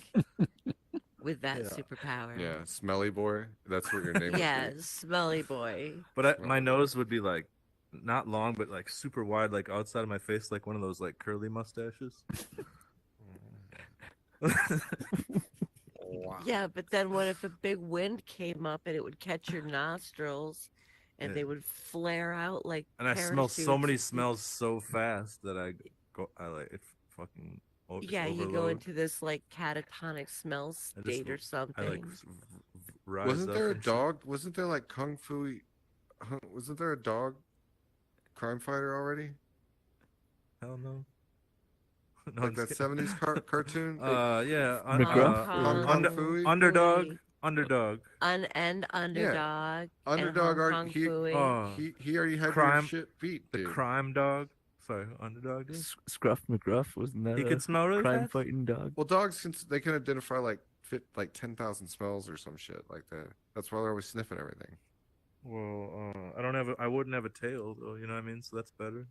Speaker 4: with that
Speaker 7: Yeah.
Speaker 4: superpower.
Speaker 2: Yeah, smelly boy. That's what your name would
Speaker 4: Yeah,
Speaker 2: be.
Speaker 4: smelly boy.
Speaker 7: But my nose would be like not long, but like super wide, like outside of my face, like one of those like curly mustaches.
Speaker 8: Wow.
Speaker 4: Yeah, but then what if a big wind came up and it would catch your nostrils and
Speaker 7: Yeah.
Speaker 4: they would flare out like
Speaker 7: And I smell so many
Speaker 4: parachutes?
Speaker 7: smells so fast that I like it fucking.
Speaker 4: Yeah, you go
Speaker 7: overload.
Speaker 4: into this like catatonic smell
Speaker 7: I just-
Speaker 4: state or
Speaker 7: I
Speaker 4: something.
Speaker 7: like rise
Speaker 2: Wasn't
Speaker 7: up
Speaker 2: there a
Speaker 7: and shit.
Speaker 2: dog? Wasn't there like Kung Fu? Wasn't there a dog crime fighter already?
Speaker 7: Hell no. No,
Speaker 2: Like
Speaker 7: I'm
Speaker 2: that
Speaker 7: just kidding.
Speaker 2: 70s cartoon?
Speaker 7: Yeah.
Speaker 5: McGruff?
Speaker 2: Kung Fu?
Speaker 7: Underdog.
Speaker 4: underdog and
Speaker 2: Underdog
Speaker 4: Hong
Speaker 2: art.
Speaker 4: Kong
Speaker 2: He,
Speaker 4: Phooey.
Speaker 7: Oh,
Speaker 2: he already had
Speaker 7: Crime-
Speaker 2: your shit beat,
Speaker 7: the
Speaker 2: dude.
Speaker 7: crime dog. Sorry, underdog. Dude.
Speaker 5: Scruff McGruff, wasn't that
Speaker 7: He
Speaker 5: a
Speaker 7: could smell really
Speaker 5: crime
Speaker 7: fast.
Speaker 5: fighting dog?
Speaker 2: Well, dogs they can identify like 10,000 smells or some shit like that. That's why they're always sniffing everything.
Speaker 7: Well, I wouldn't have a tail though. You know what I mean? So that's better.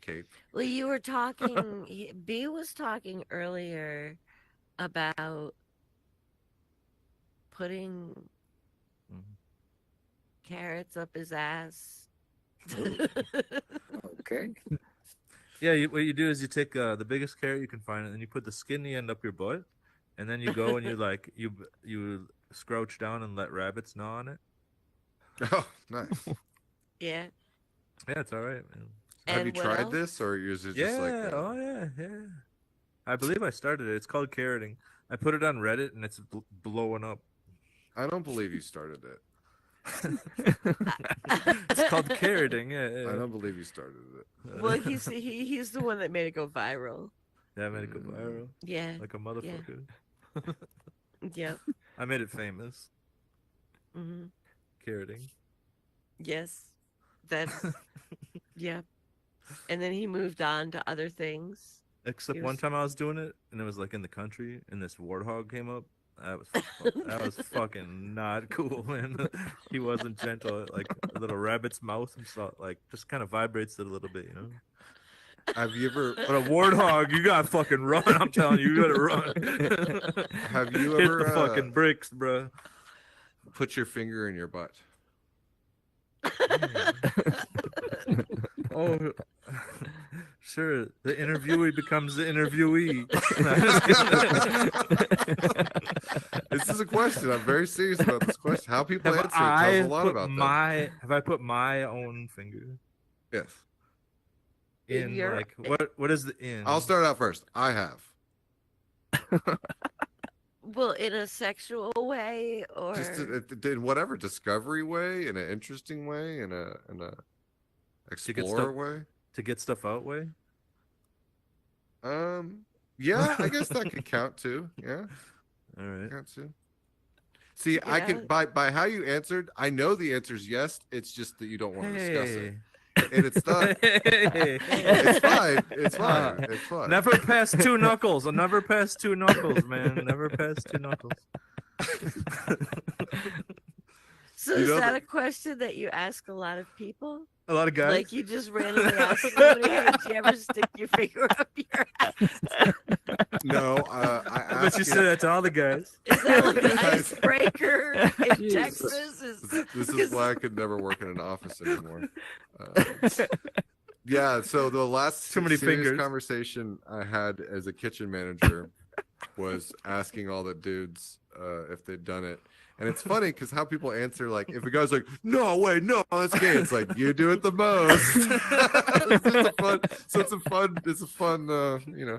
Speaker 2: Cape.
Speaker 4: Well, you were talking. B was talking earlier about putting
Speaker 7: Mhm.
Speaker 4: carrots up his ass.
Speaker 8: Okay.
Speaker 7: Yeah, what you do is you take the biggest carrot you can find, and then you put the skinny end up your butt, and then you go and you like you scrouch down and let rabbits gnaw on it.
Speaker 2: Oh, nice.
Speaker 4: Yeah.
Speaker 7: Yeah, it's all right, man.
Speaker 2: Have you
Speaker 4: And what
Speaker 2: tried
Speaker 4: else?
Speaker 2: this, or is it
Speaker 7: Yeah,
Speaker 2: just like?
Speaker 7: oh yeah. I believe I started it. It's called carroting. I put it on Reddit, and it's blowing up.
Speaker 2: I don't believe you started it.
Speaker 7: It's called carroting. Yeah.
Speaker 2: I don't believe you started it.
Speaker 4: Well, he's the one that made it go viral.
Speaker 7: Yeah, I made it go viral
Speaker 4: Yeah.
Speaker 7: like a motherfucker.
Speaker 4: Yep.
Speaker 7: I made it famous.
Speaker 4: Hmm.
Speaker 7: Carroting.
Speaker 4: Yes. That's. Yeah. And then he moved on to other things.
Speaker 7: Except
Speaker 4: He
Speaker 7: one
Speaker 4: was-
Speaker 7: time I was doing it, and it was like in the country, and this warthog came up. That was fucking not cool, man. He wasn't gentle. Like a little rabbit's mouth, and so like just kind of vibrates it a little bit, you know.
Speaker 2: Have you ever?
Speaker 7: But a warthog, you gotta fucking run. I'm telling you, you gotta run.
Speaker 2: Have you
Speaker 7: Hit
Speaker 2: ever
Speaker 7: the fucking bricks, bro?
Speaker 2: put your finger in your butt?
Speaker 7: Oh, sure. The interviewee becomes the interviewee.
Speaker 2: This is a question. I'm very serious about this question. How people answer it tells a lot about them.
Speaker 7: Have I put my own finger
Speaker 2: Yes.
Speaker 4: In
Speaker 7: in
Speaker 4: your-
Speaker 7: like what is the in?
Speaker 2: I'll start out first. I have.
Speaker 4: Well, in a sexual way, or
Speaker 2: Just in whatever discovery way, in an interesting way, in a explorer
Speaker 7: stuff-
Speaker 2: way.
Speaker 7: to get stuff out way.
Speaker 2: Yeah, I guess that could count too. Yeah,
Speaker 7: All right.
Speaker 2: count too. See, I
Speaker 4: Yeah.
Speaker 2: can by how you answered, I know the answer is yes. It's just that you don't want to discuss it, and it's not.
Speaker 7: Hey.
Speaker 2: It's fine. It's fine. It's fine.
Speaker 7: Never pass two knuckles. I'll never pass two knuckles, man. Never pass two knuckles.
Speaker 4: so
Speaker 2: You
Speaker 4: is
Speaker 2: know
Speaker 4: that
Speaker 2: that-
Speaker 4: a question that you ask a lot of people?
Speaker 7: A lot of guys.
Speaker 4: Like you just randomly ask somebody, "Hey, did you ever stick your finger up your ass?"
Speaker 2: No, I
Speaker 7: I bet
Speaker 2: ask
Speaker 7: you
Speaker 2: it-
Speaker 7: said that to all the guys.
Speaker 4: Is that like an
Speaker 2: Guys.
Speaker 4: icebreaker in
Speaker 8: Jesus.
Speaker 4: Texas?
Speaker 2: This is why I could never work in an office anymore. Yeah, so the last
Speaker 7: Too many
Speaker 2: serious
Speaker 7: fingers.
Speaker 2: conversation I had as a kitchen manager was asking all the dudes if they'd done it. And it's funny because how people answer, like, if a guy's like, no, wait, no, that's gay. It's like, you do it the most. It's a fun,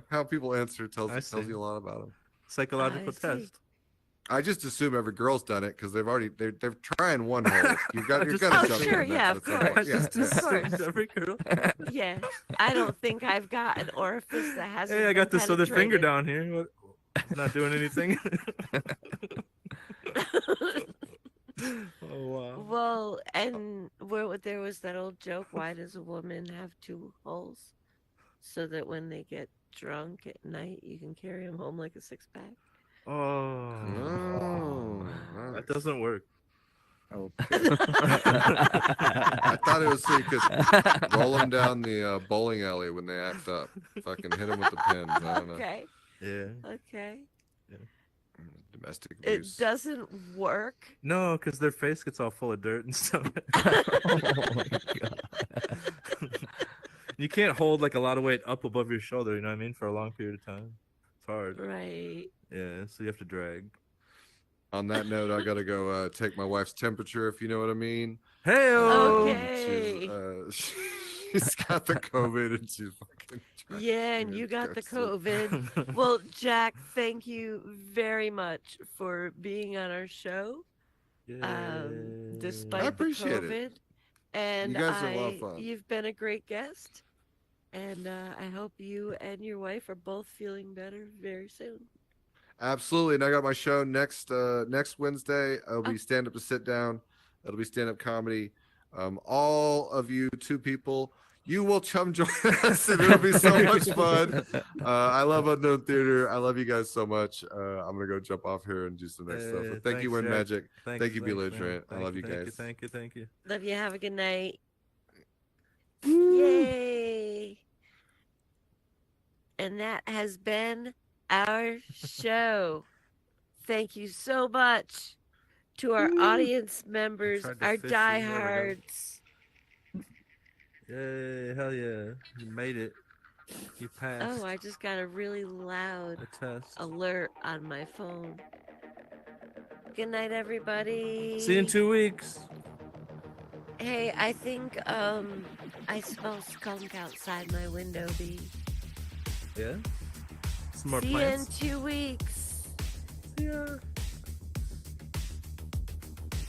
Speaker 2: how people answer tells
Speaker 7: I see.
Speaker 2: you a lot about them.
Speaker 7: Psychological
Speaker 4: I see.
Speaker 7: test.
Speaker 2: I just assume every girl's done it because they're trying one hole. You've got
Speaker 7: Just-
Speaker 2: to
Speaker 4: Oh,
Speaker 2: jump
Speaker 4: sure,
Speaker 2: in
Speaker 4: yeah,
Speaker 2: next.
Speaker 4: of
Speaker 2: That's
Speaker 4: course.
Speaker 2: all. Yeah,
Speaker 7: Just
Speaker 2: yeah.
Speaker 7: assumed
Speaker 4: course.
Speaker 7: every girl.
Speaker 4: Yeah, I don't think I've got an orifice that hasn't.
Speaker 7: Hey, I got
Speaker 4: been
Speaker 7: this other finger
Speaker 4: penetrated.
Speaker 7: down here. What? It's not doing anything. Oh wow.
Speaker 4: Well, and where there was that old joke, why does a woman have two holes? So that when they get drunk at night, you can carry them home like a six-pack.
Speaker 7: Oh,
Speaker 2: Oh,
Speaker 7: that doesn't work.
Speaker 2: Okay. I thought it was so you could roll them down the bowling alley when they act up. Fucking hit them with the pins. I don't know.
Speaker 4: Okay.
Speaker 7: Yeah.
Speaker 4: Okay.
Speaker 2: Domestic
Speaker 4: It
Speaker 2: abuse.
Speaker 4: doesn't work.
Speaker 7: No, because their face gets all full of dirt and stuff.
Speaker 5: Oh my god.
Speaker 7: You can't hold like a lot of weight up above your shoulder, you know what I mean, for a long period of time. It's hard.
Speaker 4: Right.
Speaker 7: Yeah, so you have to drag.
Speaker 2: On that note, I gotta go take my wife's temperature, if you know what I mean.
Speaker 7: Hey,
Speaker 4: Okay.
Speaker 2: She's got the COVID and she's fucking.
Speaker 4: Yeah, and you got the COVID. Well, Jack, thank you very much for being on our show. Despite
Speaker 2: I appreciate
Speaker 4: the COVID.
Speaker 2: it.
Speaker 4: And
Speaker 2: You guys are a lot of fun.
Speaker 4: You've been a great guest. And I hope you and your wife are both feeling better very soon.
Speaker 2: Absolutely, and I got my show next Wednesday. It'll be stand up to sit down. It'll be stand up comedy. All of you two people, you will chum join us, and it'll be so much fun. I love Unknown Theater. I love you guys so much. I'm gonna go jump off here and do some next stuff. But thank you, Windmajik. Thank you, B-ligerent. I love you guys.
Speaker 7: Thank you.
Speaker 4: Love you. Have a good night. Yay. And that has been our show. Thank you so much to our audience members,
Speaker 7: Tried to
Speaker 4: our
Speaker 7: fish you, there we go.
Speaker 4: diehards.
Speaker 7: Yay, hell yeah. You made it. You passed
Speaker 4: Oh, I just got a really loud
Speaker 7: the test.
Speaker 4: alert on my phone. Good night, everybody.
Speaker 7: See you in 2 weeks.
Speaker 4: Hey, I think I smell skunk outside my window, B.
Speaker 7: Yeah? Some more
Speaker 4: See
Speaker 7: plants?
Speaker 4: you in 2 weeks.
Speaker 7: Yeah.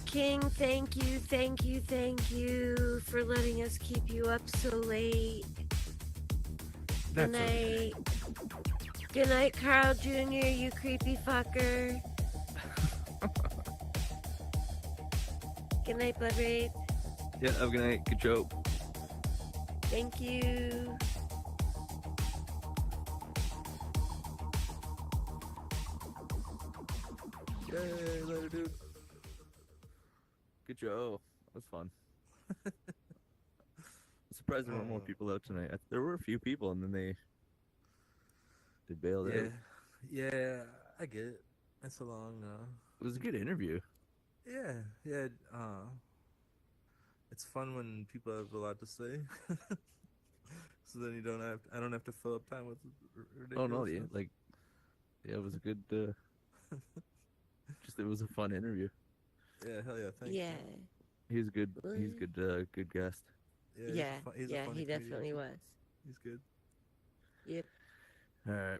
Speaker 4: King, thank you for letting us keep you up so late. Good
Speaker 7: That's
Speaker 4: night. Good night, Carl Jr., you creepy fucker. Good night, Blood Rape.
Speaker 5: Yeah, have a good night. Good show.
Speaker 4: Thank you.
Speaker 5: Yay, later, dude. Good show. That was fun. I'm surprised there weren't more people out tonight. There were a few people, and then they bailed out.
Speaker 7: Yeah, I get it. It's a long.
Speaker 5: It was a good interview.
Speaker 7: Yeah. It's fun when people have a lot to say. So then I don't have to fill up time with ridiculous
Speaker 5: Oh no, yeah,
Speaker 7: stuff.
Speaker 5: it was a good. Just it was a fun interview.
Speaker 7: Yeah, hell yeah, thank you.
Speaker 4: Yeah.
Speaker 5: He's good. He's good. Good guest.
Speaker 4: Yeah,
Speaker 7: he's a
Speaker 4: yeah,
Speaker 7: funny
Speaker 4: he
Speaker 7: comedian.
Speaker 4: definitely was.
Speaker 7: He's good.
Speaker 4: Yep.
Speaker 5: All right,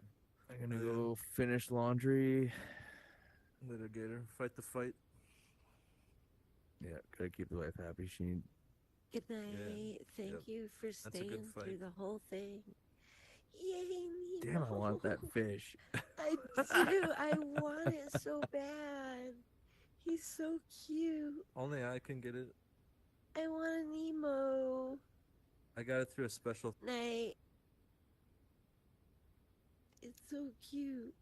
Speaker 5: I'm gonna
Speaker 7: Yeah.
Speaker 5: go finish laundry.
Speaker 7: Little Gator, fight the fight.
Speaker 5: Yeah, gotta keep the wife happy. She
Speaker 4: Good night. Thank
Speaker 7: Yep.
Speaker 4: you for
Speaker 7: a good
Speaker 4: staying through
Speaker 7: fight.
Speaker 4: the whole thing. Yay, me.
Speaker 5: damn, I want that fish.
Speaker 4: I do. I want it so bad. He's so cute.
Speaker 7: Only I can get it.
Speaker 4: I want an emo.
Speaker 7: I got it through a special.
Speaker 4: Night. It's so cute.